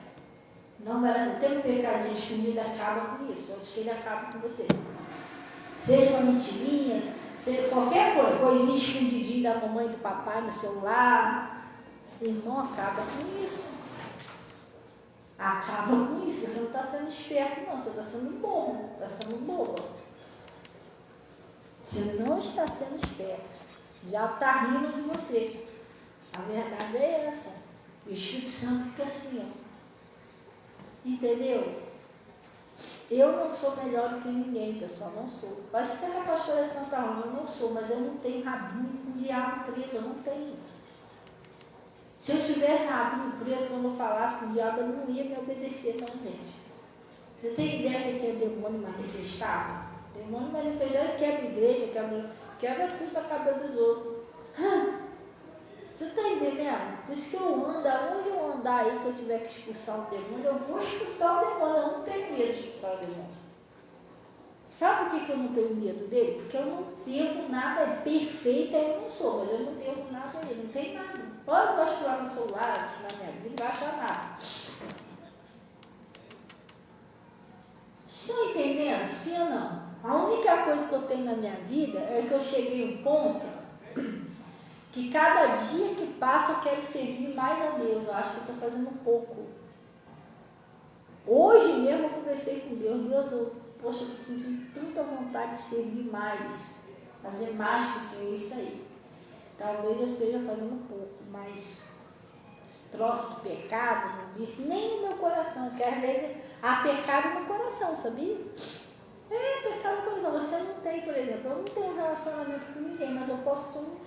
Não vai dar certo. Tem um pecadinho escondido, acaba com isso. Antes que ele acabe com você. Seja uma mentirinha, seja qualquer coisinha escondidinha da mamãe e do papai no celular. Irmão, acaba com isso. Acaba com isso. Você não está sendo esperto, não. Você está sendo bobo. Está sendo boba. Você não está sendo esperto. Já está rindo de você. A verdade é essa. E o Espírito Santo fica assim, ó. Entendeu? Eu não sou melhor do que ninguém, pessoal, não sou. Mas se tem a pastora Santa Roma, eu não sou, mas eu não tenho rabinho com o diabo preso, eu não tenho. Se eu tivesse rabinho preso, quando eu falasse com o diabo, eu não ia me obedecer, não, gente. Você tem ideia do que é demônio manifestado? Demônio manifestado quebra igreja, quebra tudo na cabeça dos outros. Você está entendendo? Por isso que eu ando, aonde eu andar aí, que eu tiver que expulsar o demônio, eu vou expulsar o demônio, eu não tenho medo de expulsar o demônio. Sabe por que eu não tenho medo dele? Porque eu não devo nada, é perfeita eu não sou, mas eu não devo nada a ele, não tem nada. Pode vasculhar no celular, na minha vida, não vai achar nada. Estão entendendo? Sim ou não? A única coisa que eu tenho na minha vida é que eu cheguei a um ponto que cada dia que passa eu quero servir mais a Deus. Eu acho que eu estou fazendo pouco. Hoje mesmo eu conversei com Deus. Deus, eu estou sentindo tanta vontade de servir mais. Fazer mais para o Senhor, isso aí. Talvez eu esteja fazendo pouco, mas esse troço de pecado, não disse nem no meu coração. Porque às vezes há pecado no coração, sabia? Pecado no coração. Você não tem, por exemplo, eu não tenho relacionamento com ninguém, mas eu posso ter um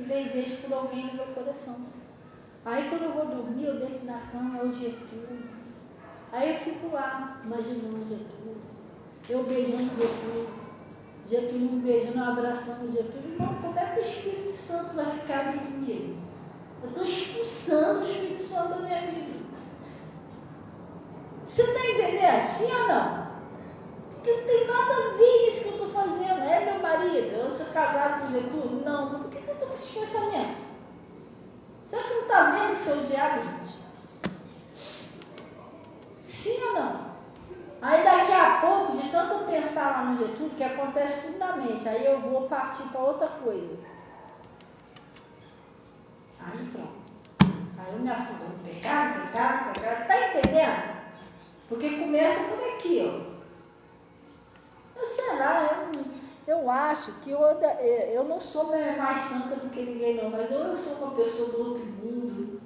desejo por alguém no meu coração. Aí quando eu vou dormir, eu deito na cama, é o Getúlio. Aí eu fico lá, imaginando o Getúlio. Eu beijando o Getúlio. Getúlio me beijando, abraçando o Getúlio. Não, como é que o Espírito Santo vai ficar ali comigo? Eu estou expulsando o Espírito Santo da minha vida. Você está entendendo? Sim ou não? Porque não tem nada a ver isso que eu estou fazendo. É meu marido, eu sou casado com o Getúlio? Não, mas por que eu estou com esse pensamento? Será que não está vendo o seu diabo, gente? Sim ou não? Aí daqui a pouco, de tanto eu pensar lá no Getúlio, que acontece tudo na mente, aí eu vou partir para outra coisa. Aí pronto. Aí eu me afundo no pecado, tá entendendo? Porque começa por aqui, ó. Eu sei lá, eu acho que eu não sou mais santa do que ninguém não, mas eu sou uma pessoa do outro mundo.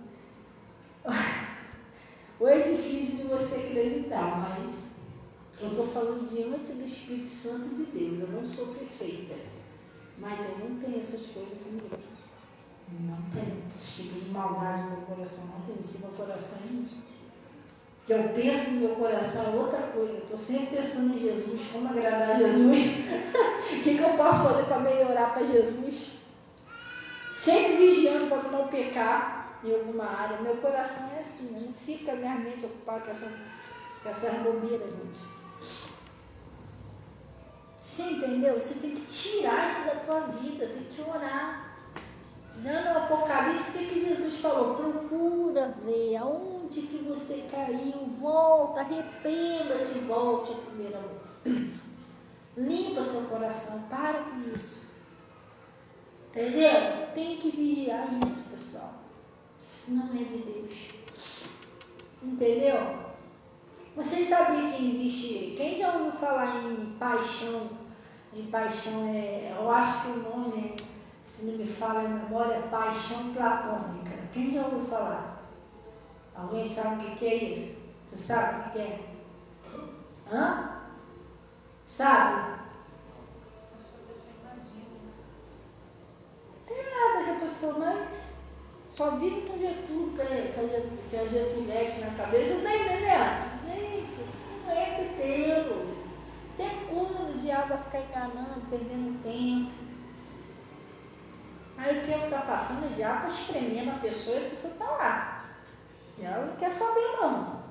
Ou é difícil de você acreditar, mas eu estou falando diante do Espírito Santo de Deus. Eu não sou perfeita, mas eu não tenho essas coisas comigo. Não tenho esse tipo de maldade no meu coração, não tenho. Esse meu coração que eu penso no meu coração é outra coisa. Eu estou sempre pensando em Jesus, como agradar a Jesus. O que eu posso fazer para melhorar para Jesus? Sempre vigiando para não pecar em alguma área. Meu coração é assim, não fica a minha mente ocupada com essas bobeiras, gente. Você entendeu? Você tem que tirar isso da tua vida, tem que orar. Já no Apocalipse, o que Jesus falou? Procura ver aonde que você caiu, volta, arrependa-te, volte ao primeiro amor. Limpa seu coração, para com isso. Entendeu? Tem que vigiar isso, pessoal. Isso não é de Deus. Entendeu? Vocês sabiam que existe... Quem já ouviu falar em paixão? Em paixão eu acho que o nome, se não me falha a memória, é paixão platônica. Quem já ouviu falar? Alguém sabe o que é isso? Tu sabe o que é? Hã? Sabe? Não tem nada que a pessoa mais só vive com Getúlio, com a Getulete na cabeça, tá entendendo? Gente, isso não é de Deus. Tem coisa do diabo vai ficar enganando, perdendo tempo. Aí o tempo está passando, o diabo está espremendo a pessoa e a pessoa está lá. E ela não quer saber não.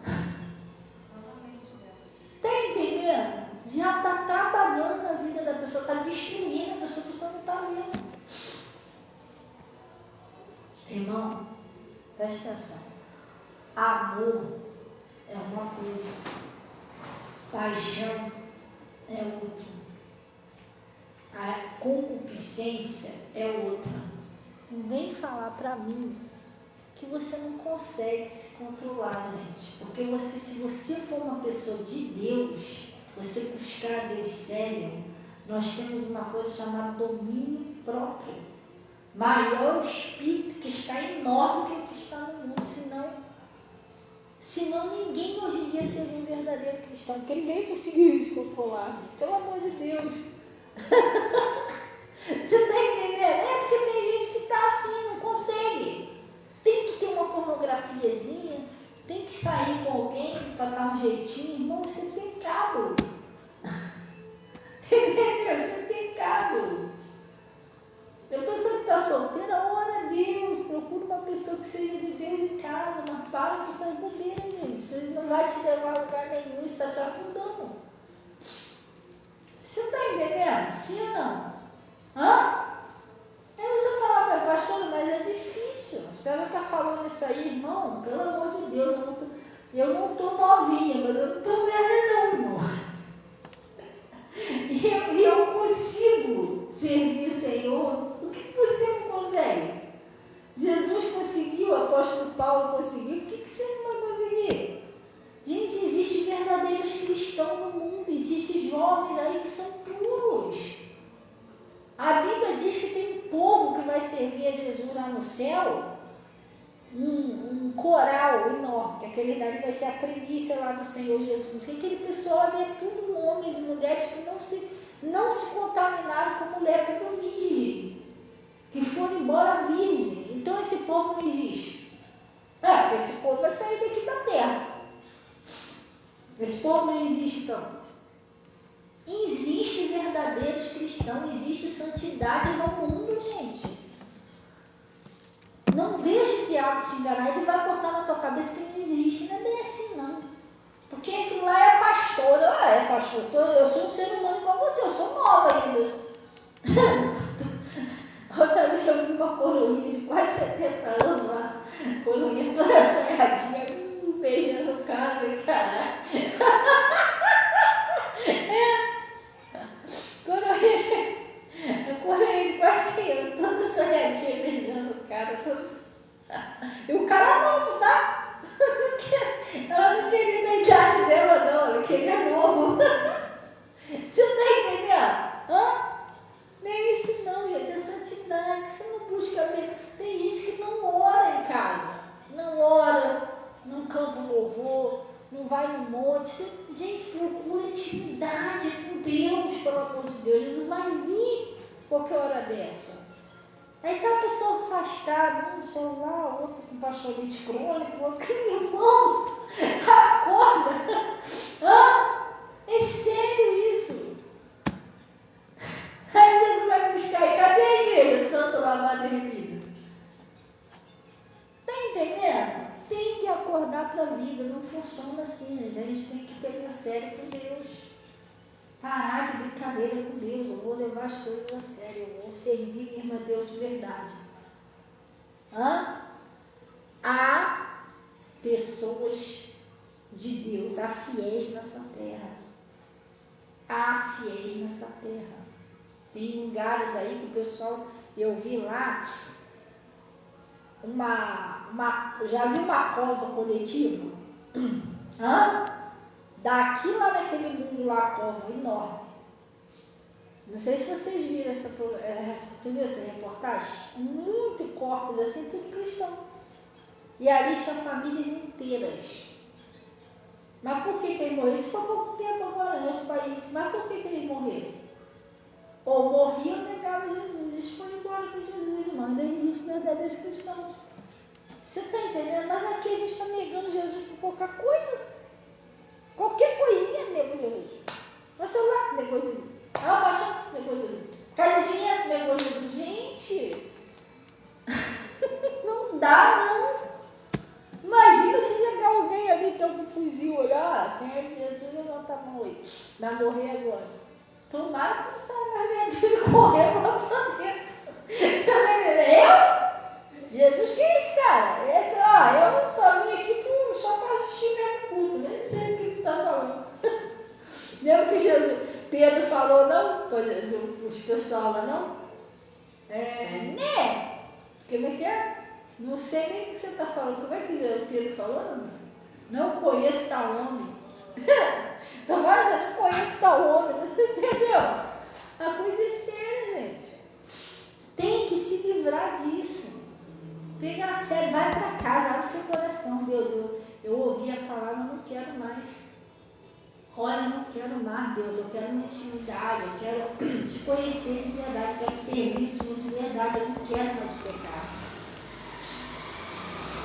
Tá entendendo? O diabo está trabalhando na vida da pessoa, está destruindo a pessoa não está vendo. Irmão, presta atenção. Amor é uma coisa, paixão é outra, a concupiscência é outra. Não vem falar para mim que você não consegue se controlar, gente. Porque se você for uma pessoa de Deus, você buscar Deus sério, nós temos uma coisa chamada domínio próprio. Maior o espírito que está em nós do que o que está no mundo, senão ninguém hoje em dia seria um verdadeiro cristão, porque ninguém conseguiu se controlar, pelo amor de Deus. Você está entendendo? É porque tem gente que está assim, não consegue. Tem que ter uma pornografiazinha, tem que sair com alguém para dar um jeitinho, irmão, isso é pecado. Entendeu? Isso é pecado. A pessoa que está solteira, ora a Deus, procura uma pessoa que seja de Deus em casa, mas para com essas bobeiras, gente. Isso não vai te levar a lugar nenhum, isso está te afundando. Você está entendendo? Sim ou não? Hã? Aí você fala para a pastora, mas é difícil. A senhora está falando isso aí, irmão? Pelo amor de Deus, eu não estou novinha, mas eu não estou velha não, irmão. E eu consigo servir o Senhor. O que você não consegue? Jesus conseguiu, o apóstolo Paulo conseguiu, por que você não vai conseguir? Gente, existem verdadeiros cristãos no mundo, existem jovens aí que são puros. A Bíblia diz que tem um povo que vai servir a Jesus lá no céu, um coral enorme, que aquele dali vai ser a primícia lá do Senhor Jesus. Que aquele pessoal ali é tudo homens e mulheres que não se contaminaram com mulher, tudo virgem, que foram embora virgem. Então esse povo não existe. Porque esse povo vai sair daqui da terra. Esse povo não existe então. Existe verdadeiros cristãos, existe santidade no mundo, gente. Não deixe o diabo te enganar, ele vai botar na tua cabeça que não existe, não é bem assim não. Porque aquilo lá é pastor, é pastor, eu sou um ser humano igual você, eu sou nova ainda. Outra vez eu vi uma coroinha de quase 70 anos lá, coroinha toda assanhadinha, beijando o cara, caralho. Coroinha de quase 100 anos, toda sonhadinha, beijando o cara. E o cara novo, tá? Ela não queria da idade dela, não, ela queria novo. Você não está entendendo? Hã? Nem isso não, gente, é santidade, que você não busca ver. Tem gente que não ora em casa, não ora, não canta louvor, não vai no monte. Gente, procura intimidade com Deus, pelo amor de Deus. Jesus vai vir qualquer hora dessa. Aí tá a pessoa afastada, um no celular, outro com pastorite crônico, outro com irmão. Acorda! É sério isso. Aí Jesus vai buscar, e cadê a igreja santa, lavada e remida? Tá entendendo? Tem que acordar para a vida, não funciona assim, gente. A gente tem que pegar sério com Deus. Parar de brincadeira com Deus. Eu vou levar as coisas a sério, eu vou servir mesmo a Deus de verdade. Há pessoas de Deus, há fiéis nessa terra. Há fiéis nessa terra. Tem lugares aí que o pessoal eu vi lá já vi uma cova coletiva? Daqui lá naquele mundo lá, a cova enorme. Não sei se vocês viram essa reportagem. Muito corpos assim, tudo cristão. E ali tinha famílias inteiras. Mas por que ele morreu? Isso foi há pouco tempo agora, em outro país. Mas por que ele morreu? Ou morria ou negava Jesus. Eles foram embora com Jesus, irmão. Ainda existem verdadeiros cristãos. Você está entendendo? Mas aqui a gente está negando Jesus por pouca coisa. Qualquer coisinha negou Jesus. O celular negou Jesus. A paixão negou Jesus. Quer de dinheiro negou Jesus. Gente, não dá, não. Imagina se chegar alguém ali então com um fuzil, olhar, quem é de Jesus, levanta a mão aí. Vai morrer agora. Tomara que não saia mais meia e correr para o planeta. Eu? Jesus, quem é esse cara? Eu só vim aqui só para assistir meu culto, nem sei o que tu está falando. Lembra que Pedro falou, não? Os pessoal lá, não? Né? Como é que é? Não sei nem o que você está falando. Como é que o Pedro falou? Não conheço tal homem. Então, mas eu não conheço tal homem. Entendeu? A coisa é séria, gente. Tem que se livrar disso. Pega a sério, vai para casa, abre o seu coração. Deus, eu ouvi a palavra, eu não quero mais. Olha, eu não quero mais, Deus, eu quero uma intimidade, eu quero te conhecer de verdade, eu quero servir o Senhor de verdade, eu não quero mais o pecado.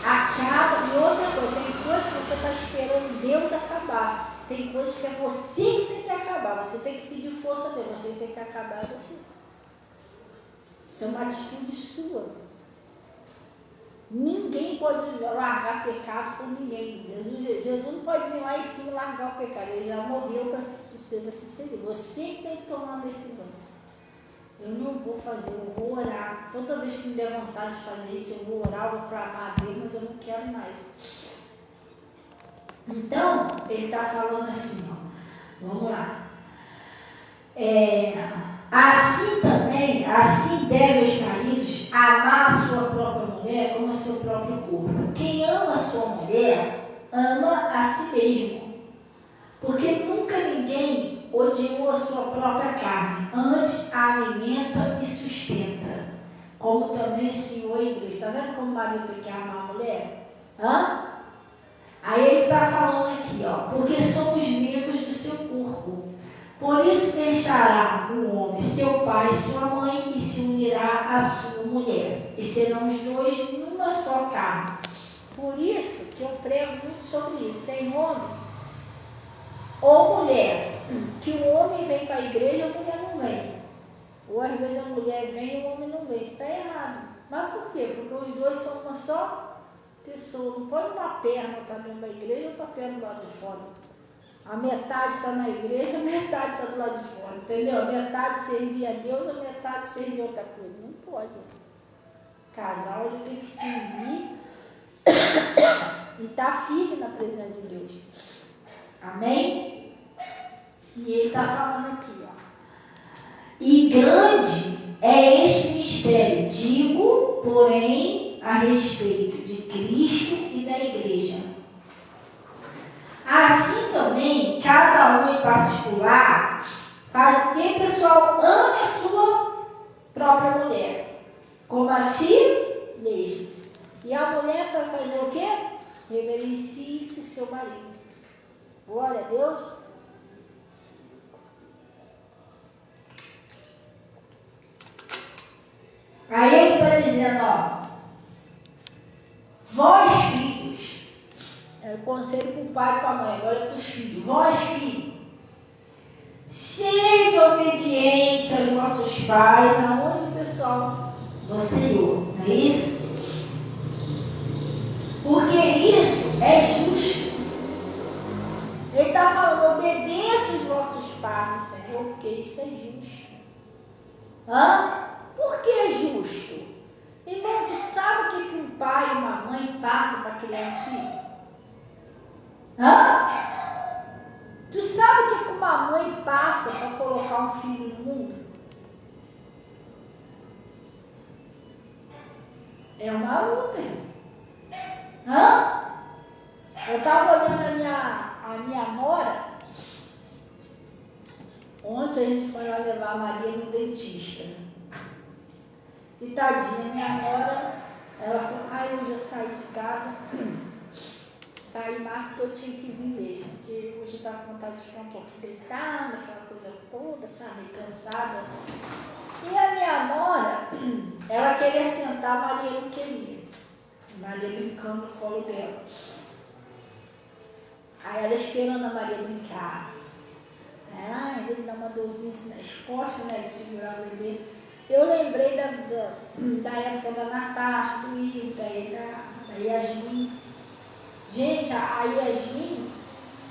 Acaba, e outra coisa, tem coisas que você está esperando Deus acabar, tem coisas que é você que tem que acabar, você tem que pedir força a Deus, mas quem tem que acabar é você. Isso é uma atitude sua. Ninguém pode largar pecado por ninguém. Jesus não pode vir lá em cima e largar o pecado. Ele já morreu para você ser livre. Você que tem que tomar uma decisão. Eu não vou fazer, eu vou orar. Toda vez que me der vontade de fazer isso, eu vou orar, eu vou clamar a Deus, mas eu não quero mais. Então, ele está falando assim, ó. Vamos lá. Assim devem os maridos amar a sua própria mulher como a seu próprio corpo. Quem ama a sua mulher, ama a si mesmo. Porque nunca ninguém odiou a sua própria carne, antes a alimenta e sustenta. Como também o Senhor e a igreja. Está vendo como o marido tem que amar a mulher? Aí ele está falando aqui, ó, porque somos membros do seu corpo. Por isso deixará o homem seu pai e sua mãe e se unirá à sua mulher. E serão os dois numa só carne. Por isso que eu prego muito sobre isso. Tem homem ou mulher, que o homem vem para a igreja e a mulher não vem. Ou às vezes a mulher vem e o homem não vem. Isso está errado. Mas por quê? Porque os dois são uma só pessoa. Não pode uma perna estar dentro da igreja e outra perna do lado de fora. A metade está na igreja, a metade está do lado de fora, entendeu? A metade servia a Deus, a metade servia outra coisa. Não pode. O casal ele tem que se unir e estar firme na presença de Deus. Amém? E ele está falando aqui, ó. E grande é este mistério, digo, porém, a respeito de Cristo e da igreja. Assim também, cada um em particular faz com que o pessoal ame a sua própria mulher, como a si mesmo. E a mulher vai fazer o quê? Reverencie o seu marido. Glória a Deus. Aí ele está dizendo, ó, vós filhos, é o conselho para o pai e para a mãe, agora para os filhos. Vós, filhos, sede obediente aos vossos pais, aonde o pessoal do Senhor, não é isso? Porque isso é justo. Ele está falando, obedeça os vossos pais, Senhor, porque isso é justo. Por que é justo? Irmão, tu sabe o que um pai e uma mãe passam para criar um filho? Tu sabe o que uma mãe passa para colocar um filho no mundo? É uma luta, irmão. Hã? Eu estava olhando a minha nora. Ontem a gente foi lá levar a Maria no dentista. E tadinha, minha nora, ela falou, hoje eu saí de casa, saí mais porque eu tinha que vir mesmo, porque hoje eu estava com vontade de ficar um pouco deitada, aquela coisa toda, sabe, cansada. E a minha nora, ela queria sentar, a Maria não queria. A Maria brincando no colo dela. Aí ela esperando a Maria brincar. Ela, às vezes dá uma dorzinha assim nas costas, né, de segurar o bebê. Eu lembrei da época da Natasha, do Igor, da Yasmin. Gente, a Yasmin,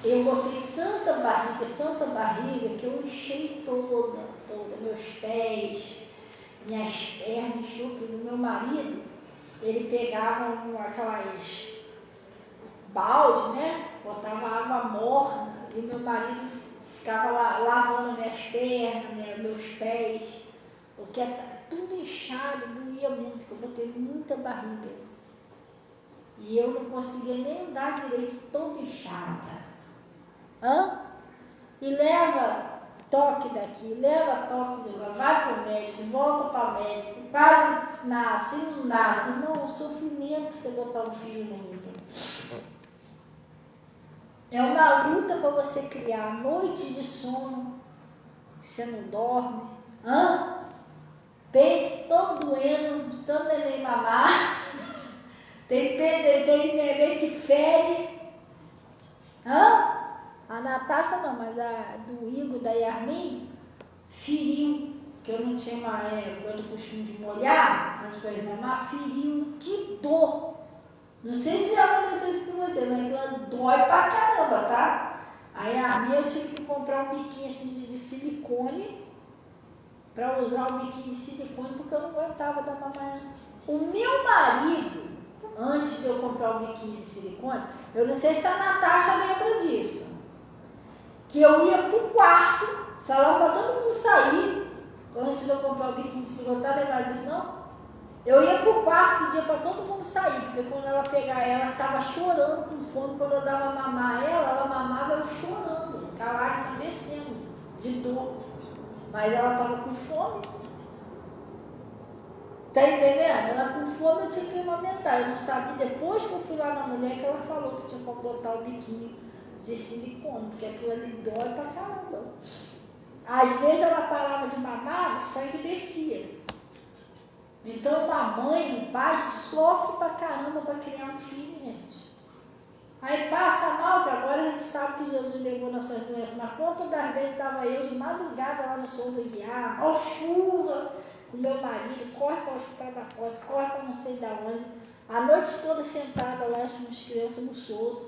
eu botei tanta barriga, que eu enchei toda, meus pés, minhas pernas, encheu tudo. Meu marido, ele pegava aquelas balde, né? Botava água morna e meu marido ficava lá lavando minhas pernas, meus pés, porque tudo inchado, doía muito, porque eu botei muita barriga. E eu não conseguia nem andar direito, toda inchada. E leva toque daqui, leva toque de lá, vai para o médico, volta para o médico, quase nasce, não nasce. Não, o sofrimento você botar um filho no mundo. É uma luta para você criar noites de sono, você não dorme, peito todo doendo, de tanto neném mamar, tem neném que fere, a Natasha não, mas a do Igor, da Yasmin, feriu, que eu não tinha eu do costume de molhar, mas para mamar, feriu, que dor. Não sei se já aconteceu isso com você, mas aquilo dói pra caramba, tá? Aí a minha eu tive que comprar um biquinho assim de silicone, pra usar o biquinho de silicone, porque eu não aguentava dar mamãe. O meu marido, antes de eu comprar o biquinho de silicone, eu não sei se a Natasha lembra disso, que eu ia pro quarto, falava pra todo mundo sair, antes de eu comprar o biquinho de silicone, tá lembrado disso não? Eu ia pro quarto, pedia para todo mundo sair, porque quando ela pegava, ela estava chorando com fome, quando eu dava mamar ela mamava eu chorando, com a lágrima descendo, de dor. Mas ela estava com fome. Tá entendendo? Ela com fome, eu tinha que amamentar. Eu não sabia, depois que eu fui lá na mulher, que ela falou que tinha que botar o biquinho de silicone, porque aquilo ali dói pra caramba. Às vezes ela parava de mamar, o sangue descia. Então, uma mãe, um pai, sofre pra caramba para criar um filho, gente. Aí passa mal, que agora a gente sabe que Jesus levou nossas doenças, mas quantas das vezes estava eu de madrugada lá no Souza Guiar, mal chuva, com meu marido, corre para o hospital da Costa, corre para não sei de onde, a noite toda sentada lá com as crianças no Souza.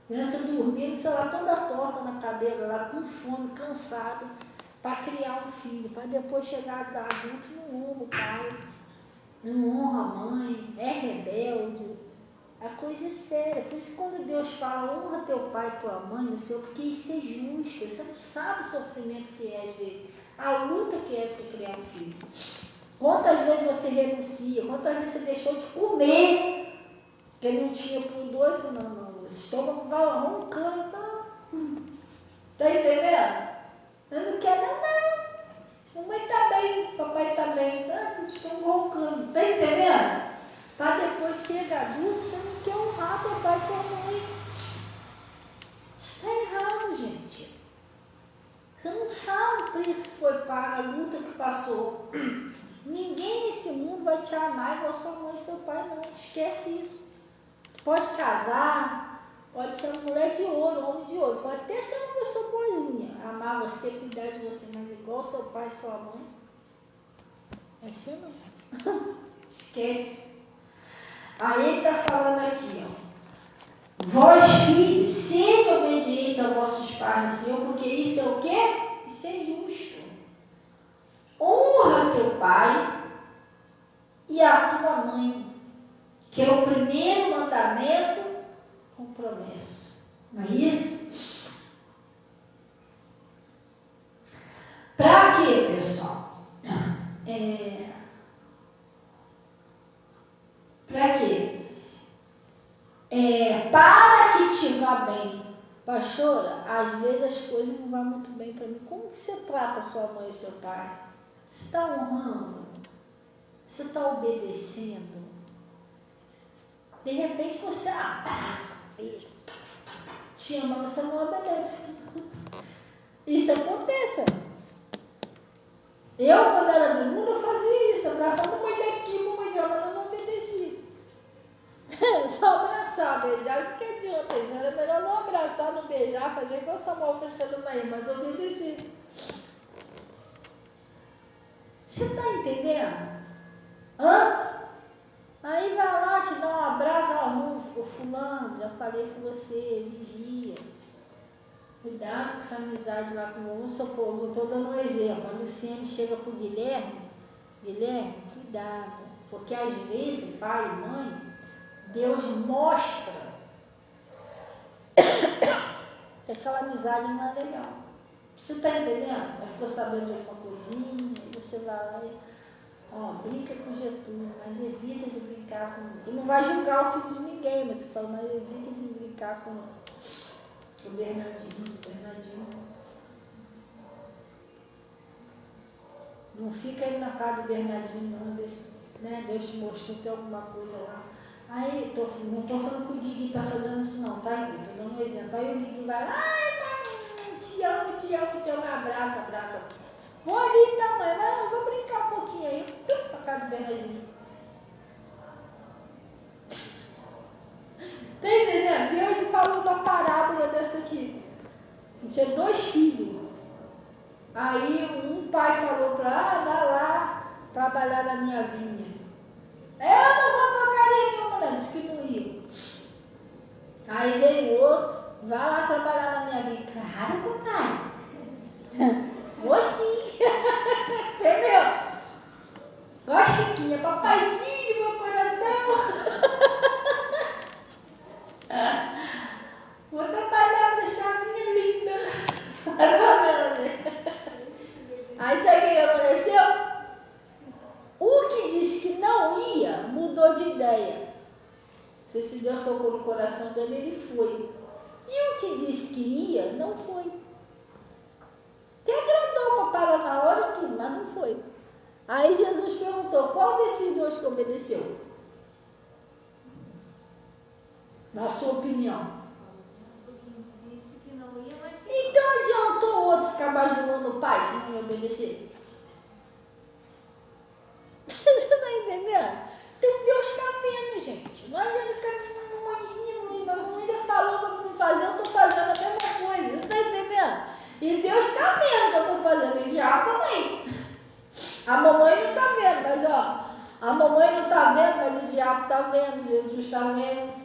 Criança dormindo, sei lá, toda torta na cadeira lá, com fome, cansado, para criar um filho, para depois chegar da adulto e não honra o pai, não honra a mãe, é rebelde. A coisa é séria. Por isso quando Deus fala, honra teu pai e tua mãe, no Senhor, porque isso é justo. Você não sabe o sofrimento que é às vezes, a luta que é você criar um filho. Quantas vezes você renuncia, quantas vezes você deixou de comer, porque não tinha por doce, não. O estômago vai roncando, tá entendendo? Eu não quero não. Mamãe tá bem, papai tá bem, estão roncando, tá entendendo? Para depois chegar adulto, você não quer honrar teu pai e tua mãe. Isso está errado, gente. Você não sabe o preço que foi pago, a luta que passou. Ninguém nesse mundo vai te amar igual sua mãe e seu pai, não. Esquece isso. Pode casar, pode ser uma mulher de ouro, homem de ouro, pode até ser uma pessoa boazinha, amar você, cuidar de você, mas igual seu pai e sua mãe, vai ser não. Esquece. Aí ele está falando aqui, vós filhos, sede obediente aos vossos pais no Senhor, porque isso é o quê? Isso é justo. Honra teu pai e a tua mãe, que é o primeiro mandamento com promessa. Não é isso? Para quê, pessoal? está bem. Pastora, às vezes as coisas não vão muito bem para mim. Como que você trata sua mãe e seu pai? Você está honrando? Você está obedecendo? De repente você abraça, beijo, te ama, mas você não obedece. Isso acontece. Eu, quando era do mundo, eu fazia isso. Abraçava a mãe daqui, mamãe de lá, mas eu não obedecia. Só abraçar, beijar, o que adianta? Era melhor não abraçar, não beijar, fazer igual Samuel fez com a dona Ema, mas obedecer. Você está entendendo? Hã? Aí vai lá, te dá um abraço, o fulano, já falei com você, vigia. Cuidado com essa amizade lá com o vamos supor, eu estou dando um exemplo. A Luciane chega para o Guilherme, cuidado, porque às vezes, pai e mãe, Deus mostra que aquela amizade não é legal. Você está entendendo? Ela ficou sabendo de alguma coisinha, você vai lá e brinca com Getúlio, mas evita de brincar com... Tu não vai julgar o filho de ninguém, mas você fala, mas evita de brincar com o Bernardinho. Não fica aí na casa do Bernardinho, não, né? Deus te mostrou que tem alguma coisa lá. Aí, não estou falando que o Guigui está fazendo isso não, tá? Estou dando um exemplo. Aí o Guigui vai lá, mãe, te amo, abraça. Vou ali, tá, mãe, mas eu vou brincar um pouquinho aí, pra casa do Bernardinho. Tá entendendo? Deus falou uma parábola dessa aqui. Que tinha 2 filhos. Aí um pai falou vai lá trabalhar na minha vinha. Eu não vou porcaria nenhuma, não, disse que não ia. Aí veio o outro, vai lá trabalhar na minha vinha. Claro, papai. Vou sim. Entendeu? Ó, Chiquinha, papaizinho do meu coração. Vou trabalhar pra deixar a minha linda. Aí sabe o que aconteceu? O que disse que não ia, mudou de ideia. Não sei se Deus tocou no coração dele, ele foi. E o que disse que ia, não foi. Até agradou para parar na hora e tudo, mas não foi. Aí Jesus perguntou, qual desses 2 que obedeceu? Na sua opinião. Disse que não ia, mas... Então adiantou o outro ficar bajulando o pai se não ia obedecer? Você está entendendo? Então Deus está vendo, gente. Não adianta ficar a mamãe já falou para me fazer, eu estou fazendo a mesma coisa. Você está entendendo? E Deus está vendo o que eu estou fazendo. E o diabo também. A mamãe não está vendo, mas a mamãe não está vendo, mas o diabo está vendo, Jesus está vendo.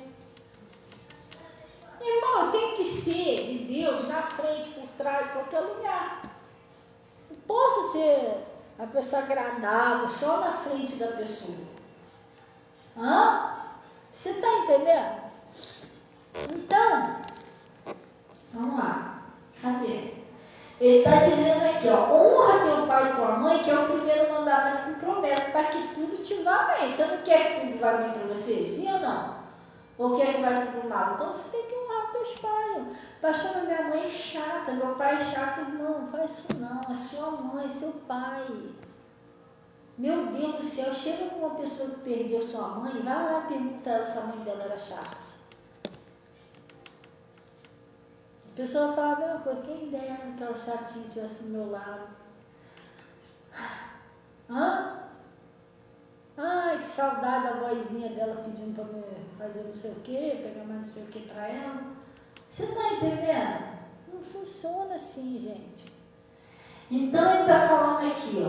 Irmão, eu tenho que ser de Deus na frente, por trás, em qualquer lugar. Não posso ser a pessoa agradável só na frente da pessoa. Você está entendendo? Então, vamos lá. Cadê? Ele está dizendo aqui, honra teu pai e tua mãe, que é o primeiro mandamento com promessa, para que tudo te vá bem. Você não quer que tudo vá bem para você? Sim ou não? Ou quer que vai tudo mal? Então você tem que honrar teus pais. Pastor, minha mãe é chata, meu pai é chato. Não, não faz isso não. É sua mãe, seu pai. Meu Deus do céu, chega com uma pessoa que perdeu sua mãe, vai lá e pergunta ela se a mãe dela era chata. A pessoa fala a mesma coisa, quem dera que aquela chatinha estivesse do meu lado. Ai, que saudade da vozinha dela pedindo para me fazer não sei o quê, pegar mais não sei o quê para ela. Você está entendendo? Não funciona assim, gente. Então ele está falando aqui,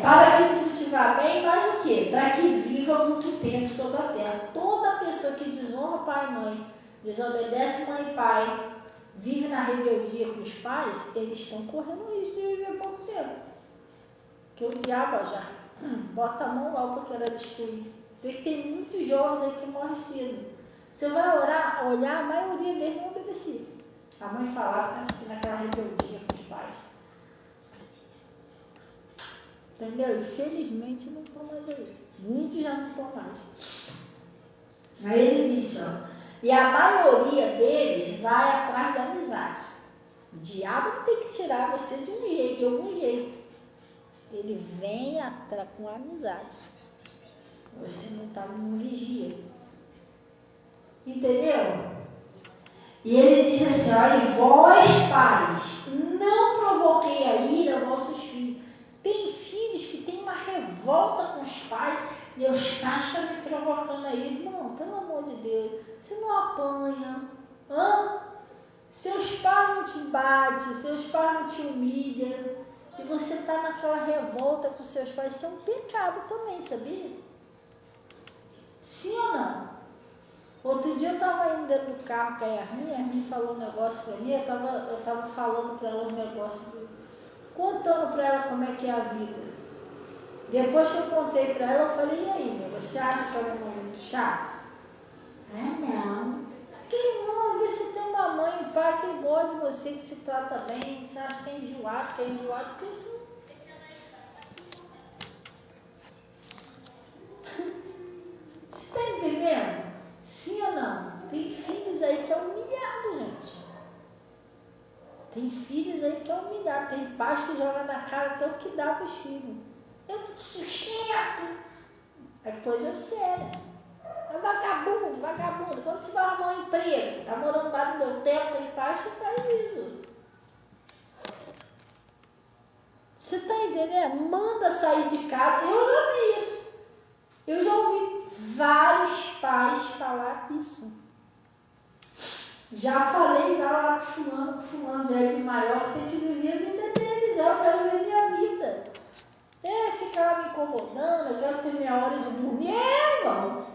para que tudo te vá bem, mas o quê? Para que viva muito tempo sobre a terra. Toda pessoa que desonra pai e mãe, desobedece mãe e pai, vive na rebeldia com os pais, eles estão correndo o risco de viver pouco tempo. Porque o diabo já bota a mão lá porque ela destruir. Porque tem muitos jovens aí que morrem cedo. Você vai olhar, a maioria deles não obedecia. A mãe falava assim naquela rebeldia com os pais. Entendeu? Infelizmente não estão mais aí. Muitos já não estão mais. Aí ele disse, E a maioria deles vai atrás de amizade. O diabo não tem que tirar você de um jeito, de algum jeito. Ele vem atrás com amizade. Você não está num vigia. Entendeu? E ele diz assim, ó, e vós, pais, não provoquei a ira vossos filhos. Tem filhos que têm uma revolta com os pais. Meus pais estão me provocando a ira. Irmão, pelo amor de Deus, você não apanha. Hã? Seus pais não te batem, seus pais não te humilham. E você está naquela revolta com seus pais. Isso é um pecado também, sabia? Sim ou não? Outro dia eu estava indo dentro do carro com a Yasmin falou um negócio para mim, eu estava falando para ela um negócio, contando para ela como é que é a vida. Depois que eu contei para ela, eu falei, e aí, meu, você acha que é um momento chato? Não. Quem não, vê se tem uma mãe e um pai que gosta de você, que te trata bem, você acha que é enjoado, porque isso... Você está entendendo? Sim ou não? Tem filhos aí que é humilhado, gente. Tem filhos aí que é humilhado. Tem pais que jogam na cara até o que dá para os filhos. Eu te sustento. É coisa séria. É vagabundo, vagabundo. Quando você vai arrumar um emprego, tá morando lá no meu tempo, tem pais que faz isso. Você está entendendo? Manda sair de casa. Eu já vi isso. Eu já ouvi vários pais falar isso. Já falei já lá pro fulano já é de maior, tem que viver a vida deles. Eu quero viver minha vida. Ficar me incomodando, eu quero ter minha hora de dormir. Irmão.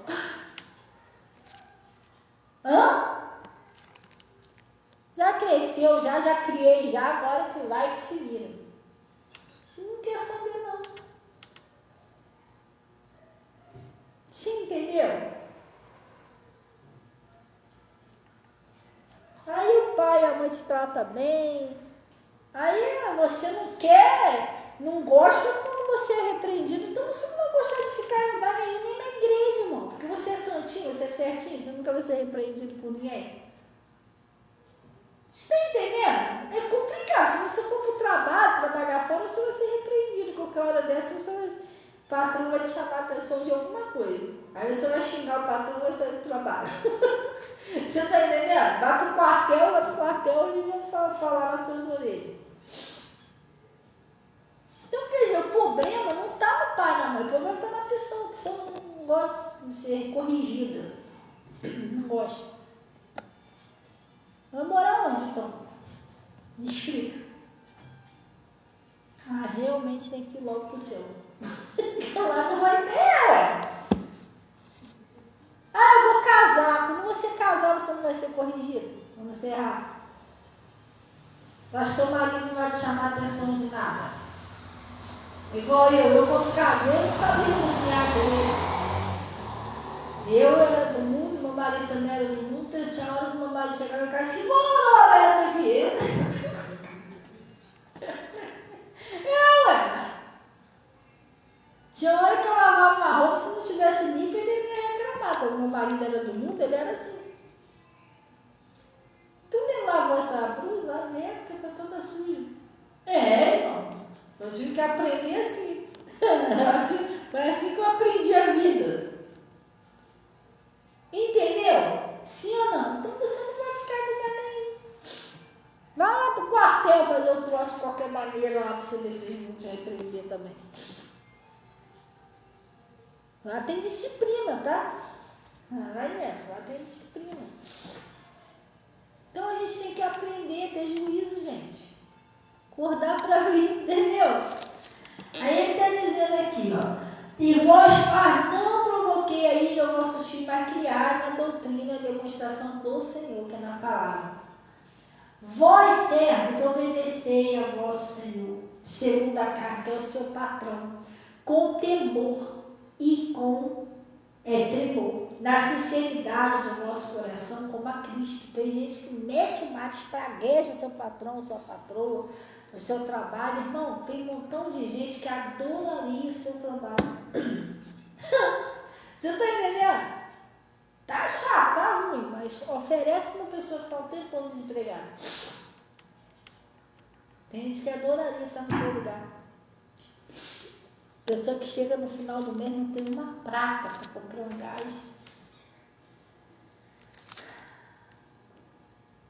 Hã? Já cresceu, já criei, já, agora que vai que se vira. Não quer saber não. Você entendeu? Aí o pai e a mãe te trata bem. Aí você não quer, não gosta quando você é repreendido. Então você não vai gostar de ficar em lugar nenhum, nem na igreja, irmão. Porque você é santinho, você é certinho, você nunca vai ser repreendido por ninguém. Você está entendendo? É complicado. Se você for para o trabalho, trabalhar fora, você vai ser repreendido. Qualquer hora dessa, o patrão vai te chamar a atenção de alguma coisa. Aí você vai xingar o patrão e vai sair do trabalho. Você está entendendo? Vai para o quartel, lá do quartel, eles vão falar nas tuas orelhas. Então, quer dizer, o problema não está no pai e na mãe, o problema está na pessoa. A pessoa não gosta de ser corrigida. Não gosta. Vai morar onde, então? Me explica. Realmente tem que ir logo pro céu. Lá não vai ter, ué. Eu vou casar. Quando você casar, você não vai ser corrigido. Quando você errar. Acho que teu marido não vai te chamar a atenção de nada. Igual eu quando casei, não sabia cozinhar direito. Eu era do mundo, meu marido também era do mundo. Então tinha hora que meu marido chegava em casa e que bora é essa aqui? Ué. Tinha hora que eu lavava uma roupa, se não tivesse limpa, ele ia reclamar. Quando meu marido era do mundo, ele era assim. Tu nem lavou essa blusa lá dentro, porque tá toda suja. Irmão. Eu tive que aprender assim. Foi assim que eu aprendi a vida. Entendeu? Sim ou não? Então você não vai ficar em lugar nenhum. Vai lá pro quartel fazer o troço de qualquer maneira lá pra você ver se eles vão te repreender também. Lá tem disciplina, tá? Vai nessa, lá tem disciplina. Então a gente tem que aprender, ter juízo, gente. Acordar pra vir, entendeu? Aí ele está dizendo aqui, ó. E vós, pais, não provoquei a ira aos vossos filhos, mas criar a doutrina, a demonstração do Senhor, que é na palavra. Vós, servos, obedecei a vosso Senhor, segundo a carne, que é o seu patrão, com temor e com tremor, na sinceridade do vosso coração, como a Cristo. Tem gente que mete o mato, espragueja o seu patrão, sua patroa, o seu trabalho. Irmão, tem um montão de gente que adoraria o seu trabalho. Você está entendendo? Tá chato, tá ruim, mas oferece uma pessoa que está um tempão desempregada. Tem gente que adoraria estar no teu lugar. Pessoa que chega no final do mês não tem uma prata para comprar um gás.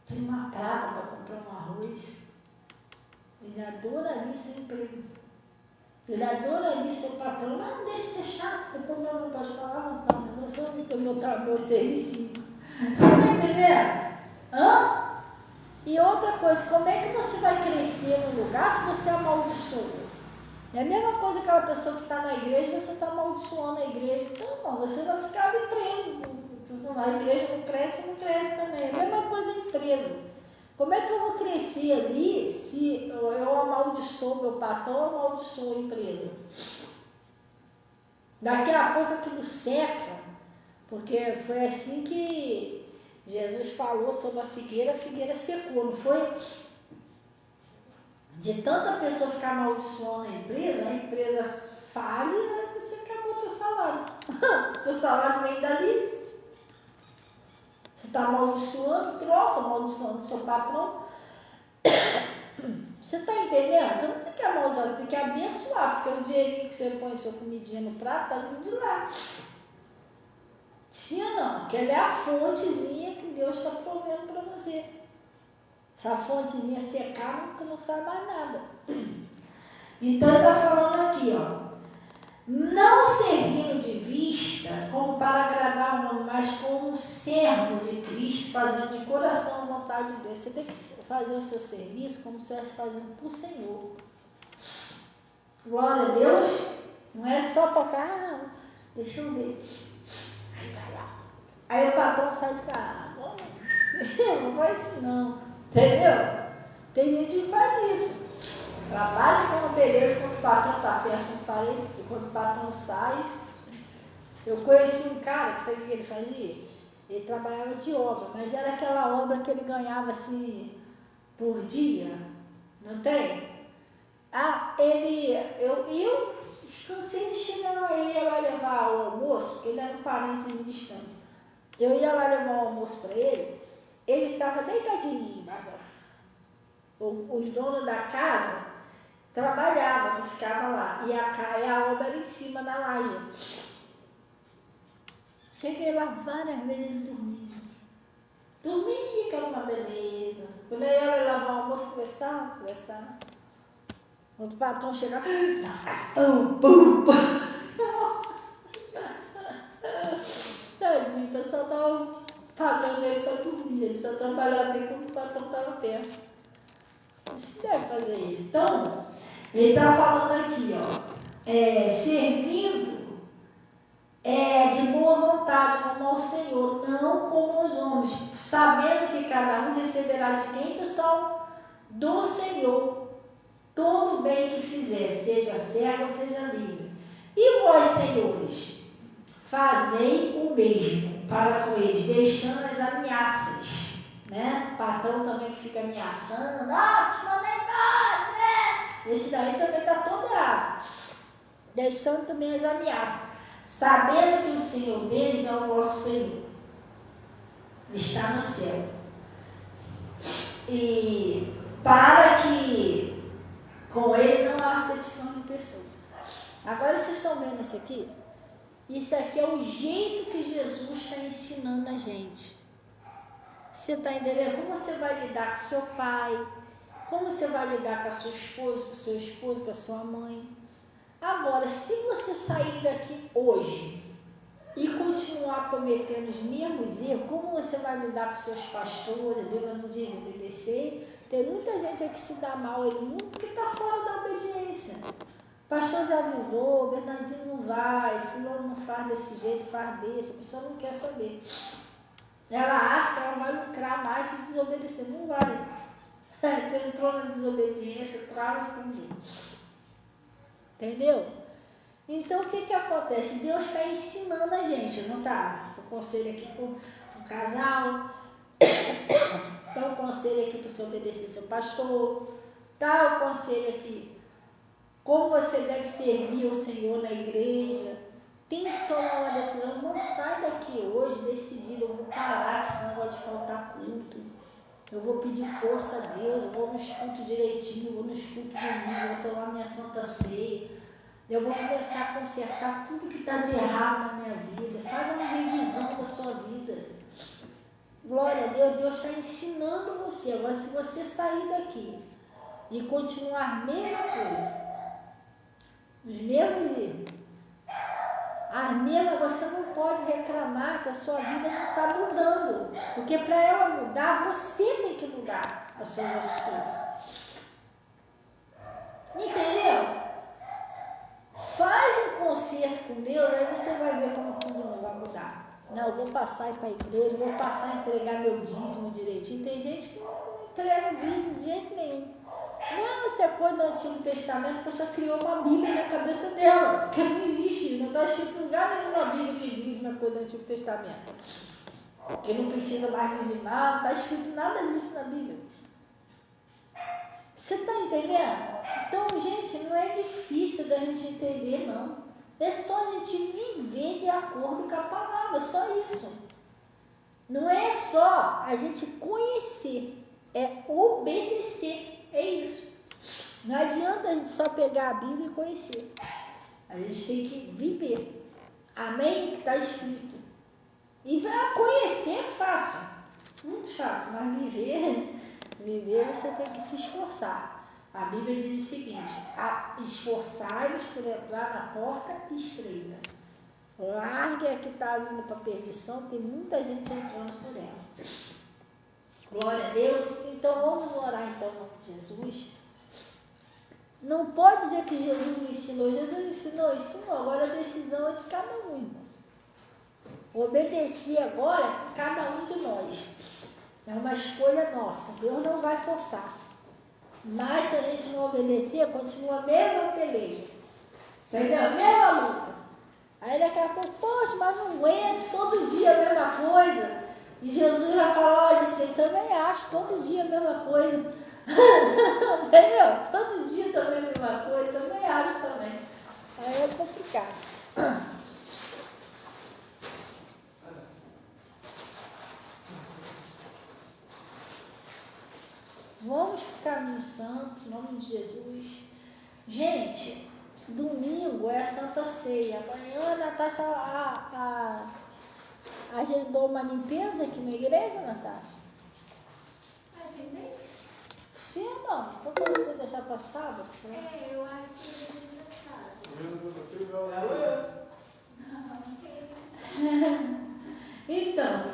Tem uma prata para comprar um arroz. Ele adoraria seu emprego. Ele adoraria seu patrão. Mas não deixe de ser chato, depois não pode falar, não, você não tem meu serviço. Você está entendendo? Hã? E outra coisa, como é que você vai crescer no lugar se você amaldiçoa? É a mesma coisa que aquela pessoa que está na igreja, você está amaldiçoando a igreja. Então, não, você vai ficar ali preso. A igreja não cresce também. É a mesma coisa a empresa. Como é que eu vou crescer ali se eu amaldiçoo meu patrão ou amaldiçoo a empresa? Daqui a pouco aquilo seca, porque foi assim que Jesus falou sobre a figueira secou, não foi? De tanta pessoa ficar amaldiçoando a empresa falha, aí você acabou o teu salário. O teu salário vem dali. Você está amaldiçoando o troço, amaldiçoando o seu patrão. Você está entendendo? Você não tem que amaldiçoar, você tem que abençoar, porque o dinheirinho que você põe sua comidinha no prato está vindo de lá. Sim ou não? Que ela é a fontezinha que Deus está provendo para você. Se a fontezinha secar, não sai mais nada. Então ele está falando aqui, ó. Não servindo de vista como para agradar o homem, mas como um servo de Cristo, fazendo de coração a vontade de Deus. Você tem que fazer o seu serviço como se estivesse fazendo para o Senhor. Glória a Deus. Não é só para falar, deixa eu ver. Aí vai lá. Aí o patrão sai de casa. Não faz isso não. Entendeu? Tem gente que faz isso. Trabalha com uma beleza quando o patrão está perto do parede, e quando o patrão sai. Eu conheci um cara, que sabe o que ele fazia? Ele trabalhava de obra, mas era aquela obra que ele ganhava assim por dia, não tem? Eu cansei de chegar lá, eu ia lá levar o almoço, porque ele era um parente distante. Eu ia lá levar o almoço para ele estava deitadinho, os donos da casa trabalhavam, não ficavam lá, e a obra era em cima da laje. Cheguei lá várias vezes ele dormia, que era uma beleza. Quando eu ia levar o almoço, conversar. Quando o patrão chegava, tadinho, o pessoal estava pagando ele para dormir, ele só trabalhava bem quando o patrão estava perto. Você deve fazer isso. Então, ele está falando aqui, ó, servindo de boa vontade, como ao Senhor, não como aos homens, sabendo que cada um receberá de quem, pessoal? Do Senhor. Todo bem que fizer, seja servo, seja livre. E vós, senhores, fazei o mesmo para com eles, deixando as ameaças, né? O patrão também que fica ameaçando, te mandei embora, né? Esse daí também está todo errado. Deixando também as ameaças, sabendo que o Senhor deles é o vosso Senhor, está no céu. E para que com ele não há acepção de pessoa. Agora vocês estão vendo isso aqui? Isso aqui é o jeito que Jesus está ensinando a gente. Você está entendendo? Como você vai lidar com seu pai? Como você vai lidar com a sua esposa, com o seu esposo, com a sua mãe? Agora, se você sair daqui hoje e continuar cometendo os mesmos erros, como você vai lidar com seus pastores? A Bíblia não diz obedecer. Tem muita gente aqui que se dá mal no mundo porque está fora da obediência. O pastor já avisou, o Bernardinho não vai, fulano não faz desse jeito, faz desse, a pessoa não quer saber. Ela acha que ela vai lucrar mais se desobedecer. Não vai. Então entrou na desobediência, trava comigo. Entendeu? Então o que acontece? Deus está ensinando a gente, não está? O conselho aqui para o casal, está o conselho aqui para você obedecer seu pastor, está o conselho aqui como você deve servir ao Senhor na igreja, tem que tomar uma decisão. Não sai daqui hoje decidido, eu vou parar com esse negócio de faltar culto. Eu vou pedir força a Deus, eu vou no culto direitinho, eu vou no culto domingo, eu vou tomar minha santa ceia. Eu vou começar a consertar tudo que está de errado na minha vida. Faz uma revisão da sua vida. Glória a Deus, Deus está ensinando você. Agora, se você sair daqui e continuar a mesma coisa, os mesmos erros, as mesmas, você não pode reclamar que a sua vida não está mudando. Porque para ela mudar, você tem que mudar as suas atitudes. Entendeu? Faz um concerto com Deus, aí você vai ver como tudo não vai mudar. Não, eu vou passar para a igreja, vou passar a entregar meu dízimo direitinho. Tem gente que não entrega o dízimo de jeito nenhum. Não, essa coisa do Antigo Testamento, a pessoa criou uma Bíblia na cabeça dela, porque não existe, não está escrito em lugar nenhum na Bíblia que dízimo é coisa do Antigo Testamento. Porque não precisa mais dizimar, não está escrito nada disso na Bíblia. Você está entendendo? Então, gente, não é difícil da gente entender, não. É só a gente viver de acordo com a palavra, só isso. Não é só a gente conhecer, é obedecer. É isso. Não adianta a gente só pegar a Bíblia e conhecer. A gente tem que viver. Amém? Que está escrito. E conhecer é fácil. Muito fácil. Mas viver você tem que se esforçar. A Bíblia diz o seguinte: esforçai-vos por entrar na porta estreita. Largue a que está vindo para a perdição. Tem muita gente entrando por ela. Glória a Deus. Então vamos orar então em nome de Jesus. Não pode dizer que Jesus não ensinou. Jesus ensinou. Agora a decisão é de cada um, irmão. Obedecer agora é cada um de nós. É uma escolha nossa. Deus não vai forçar. Mas se a gente não obedecer, continua a mesma peleja. Entendeu? A mesma luta. Aí daqui a pouco, poxa, mas não aguento, todo dia a mesma coisa. E Jesus vai falar, olha, eu também acho, todo dia a mesma coisa. Entendeu? Todo dia também a mesma coisa, também acho também. Aí é complicado. Vamos para o caminho santo, em nome de Jesus. Gente, domingo é a Santa Ceia. Amanhã a Natasha agendou uma limpeza aqui na igreja, Natasha? Sim ou não? Só para você deixar passar? Eu acho que ele Então,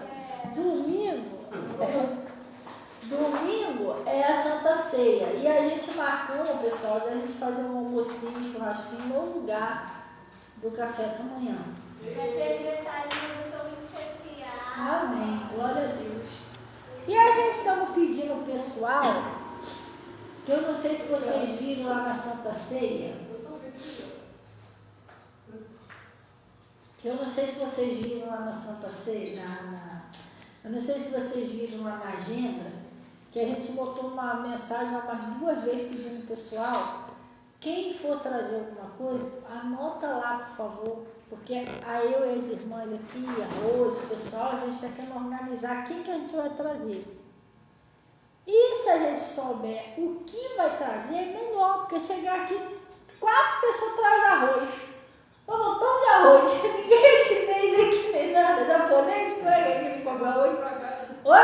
domingo é a Santa Ceia. E a gente marcou, pessoal, de a gente fazer um almocinho, um churrasquinho no lugar do café da manhã. vai ser aniversário de uma pessoa muito especial. Amém. Glória a Deus. E a gente estava pedindo ao pessoal, que eu não sei se vocês viram lá na Santa Ceia. Eu não sei se vocês viram lá na Santa Ceia, eu não sei se vocês viram lá na agenda, que a gente botou uma mensagem lá mais 2 vezes pedindo ao pessoal, quem for trazer alguma coisa, anota lá, por favor, porque eu e as irmãs aqui, a Rose, o pessoal, a gente está querendo organizar quem que a gente vai trazer. E se a gente souber o que vai trazer, é melhor, porque chegar aqui, 4 pessoas trazem arroz. Um montão de arroz. Ninguém é chinês aqui, nem nada. Japonês, pega aí que come arroz pra cá. Oi?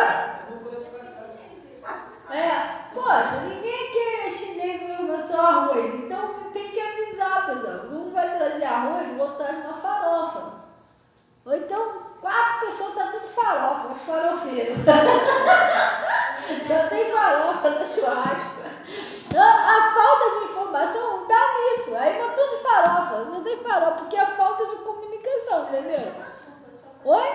Poxa, ninguém aqui é chinês comendo só arroz. Então tem que avisar, pessoal. Um vai trazer arroz, o outro traz uma farofa. Ou então 4 pessoas tá tudo farofa, os farofeiros. Só tem farofa no churrasco. A falta de informação dá nisso. Aí vai tudo farofa. Só tem farofa, porque é falta de comunicação, entendeu? Oi?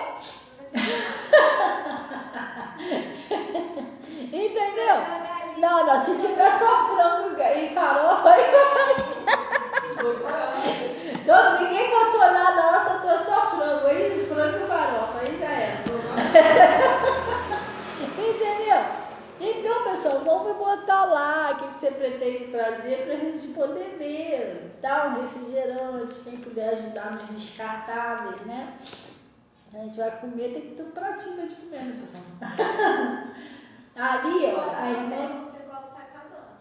Entendeu? Não, se tiver só frango e farofa, aí não, ninguém botou nada lá, só tô só frango. Aí frango e farofa, aí já é. Entendeu? Então, pessoal, vamos botar lá o que você pretende eles trazer para a gente poder ver, dar um refrigerante, quem puder ajudar nos descartáveis, né? A gente vai comer, tem que ter um pratinho de comer, né, pessoal? Ali, ó, a irmã.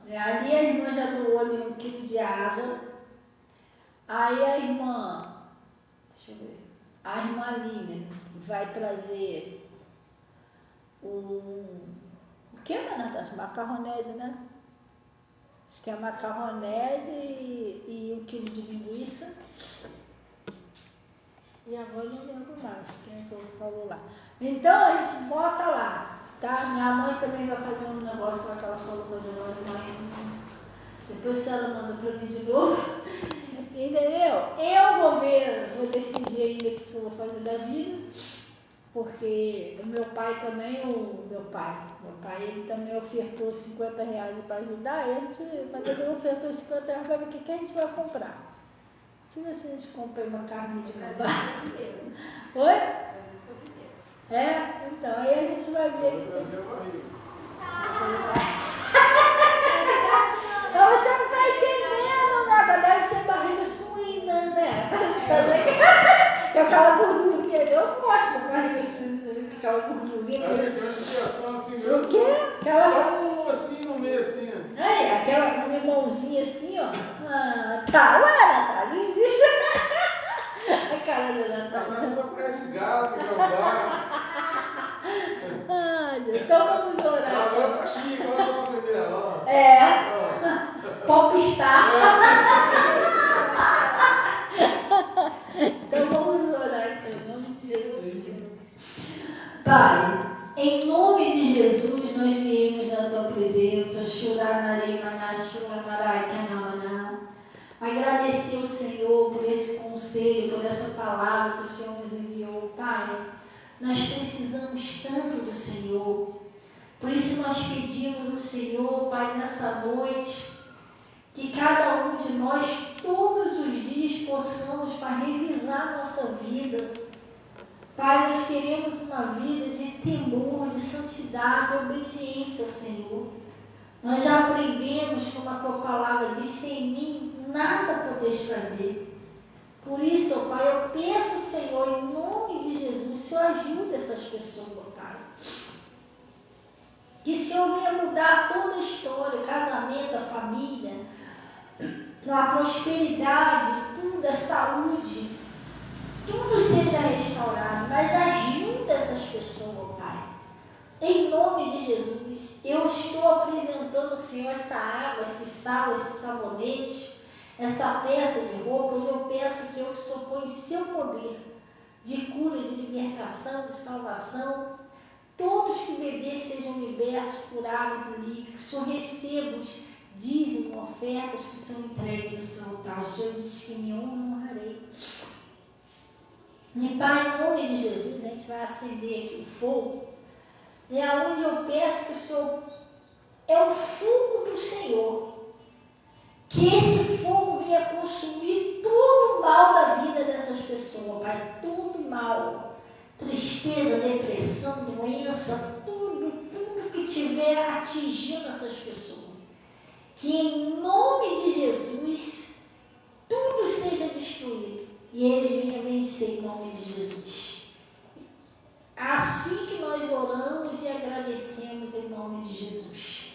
Ali a irmã já doou ali 1 quilo de asa. Aí a irmã, deixa eu ver, a irmã Lívia vai trazer o que, né, Natasha? Macarronese, né? Acho que é macarronese e 1 quilo de linguiça. E agora eu não lembro mais quem é que eu falou lá. Então a gente bota lá, tá? Minha mãe também vai fazer um negócio lá que ela falou, mas agora depois se ela manda pra mim de novo. Entendeu? Vou decidir ainda o que eu vou fazer da vida, porque o meu pai também, meu pai ele também ofertou 50 reais para ajudar, mas ele ofertou 50 reais para ver o que a gente vai comprar. Deixa eu ver se a gente compra uma carne de cavalo. Oi? É? Então, aí a gente vai ver. Então você não está entendendo nada, deve ser barriga suína, né? Que é aquela gordurinha, eu gosto da barriga suína, aquela gordurinha. O quê? Só um assim no meio, assim, ó. Aí, aquela limãozinha assim, ó. Ah, tá, ué, Natália, existe. A cara da Natália. Mas só parece gato, cavalo. Ai, Deus, então vamos orar. Agora tá chique, olha só a mulher, ó. Popstar. Então vamos orar, então, em nome de Jesus. Pai, em nome de Jesus, nós viemos na tua presença, agradecer ao Senhor por esse conselho, por essa palavra que o Senhor nos enviou. Pai, nós precisamos tanto do Senhor, por isso nós pedimos ao Senhor, Pai, nessa noite, que cada um de nós, todos os dias, possamos, Pai, revisar nossa vida. Pai, nós queremos uma vida de temor, de santidade, de obediência ao Senhor. Nós já aprendemos, como a tua palavra diz, sem mim nada podes fazer. Por isso, ó Pai, eu peço, Senhor, em nome de Jesus, o Senhor ajude essas pessoas, Pai. Que o Senhor venha mudar toda a história, o casamento, a família, a prosperidade, tudo, a saúde, tudo seja restaurado, mas ajuda essas pessoas, Pai. Em nome de Jesus, eu estou apresentando, Senhor, essa água, esse sal, esse sabonete, essa peça de roupa, onde eu peço, Senhor, que o Senhor põe o seu poder de cura, de libertação, de salvação. Todos que beber sejam libertos, curados e livres, que o Senhor receba os dízimos, ofertas que são entregues no seu altar. O Senhor disse que me honrarei. E Pai, em nome de Jesus, a gente vai acender aqui o fogo. E é onde eu peço que o Senhor é o fogo do Senhor. Que esse fogo venha consumir todo o mal da vida dessas pessoas, Pai. Todo mal. Tristeza, depressão, doença, tudo que estiver atingindo essas pessoas. Que em nome de Jesus, tudo seja destruído. E eles venham vencer em nome de Jesus. Assim que nós oramos e agradecemos em nome de Jesus.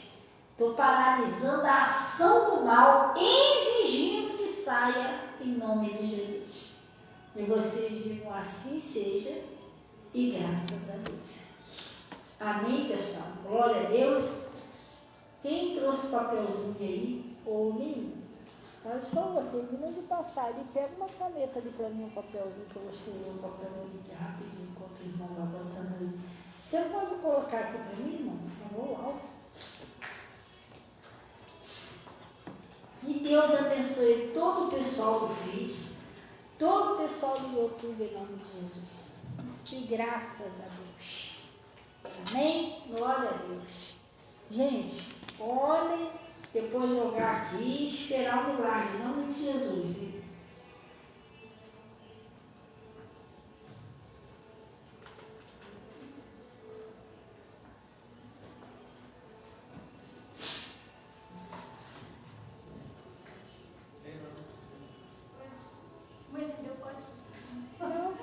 Estou paralisando a ação do mal, exigindo que saia em nome de Jesus. E vocês digam assim seja e graças a Deus. Amém, pessoal? Glória a Deus. Quem trouxe o papelzinho aí? Ô, menino, faz favor, termina de passar ali, pega uma caneta ali para mim, um papelzinho que eu vou escrever um papelzinho aqui rapidinho, enquanto o irmão vai botando ali. Você pode colocar aqui para mim, irmão? Por favor, alto. E Deus abençoe todo o pessoal do Face, todo o pessoal do YouTube, em nome de Jesus. E graças a Deus. Amém? Glória a Deus. Gente, podem depois jogar aqui e esperar o milagre, em nome de Jesus.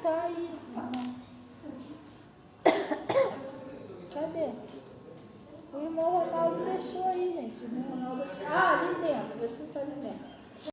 Tá aí. Cadê? O irmão Ronaldo deixou aí, gente. O irmão Ronaldo. Ah, ali dentro. Você tá ali dentro.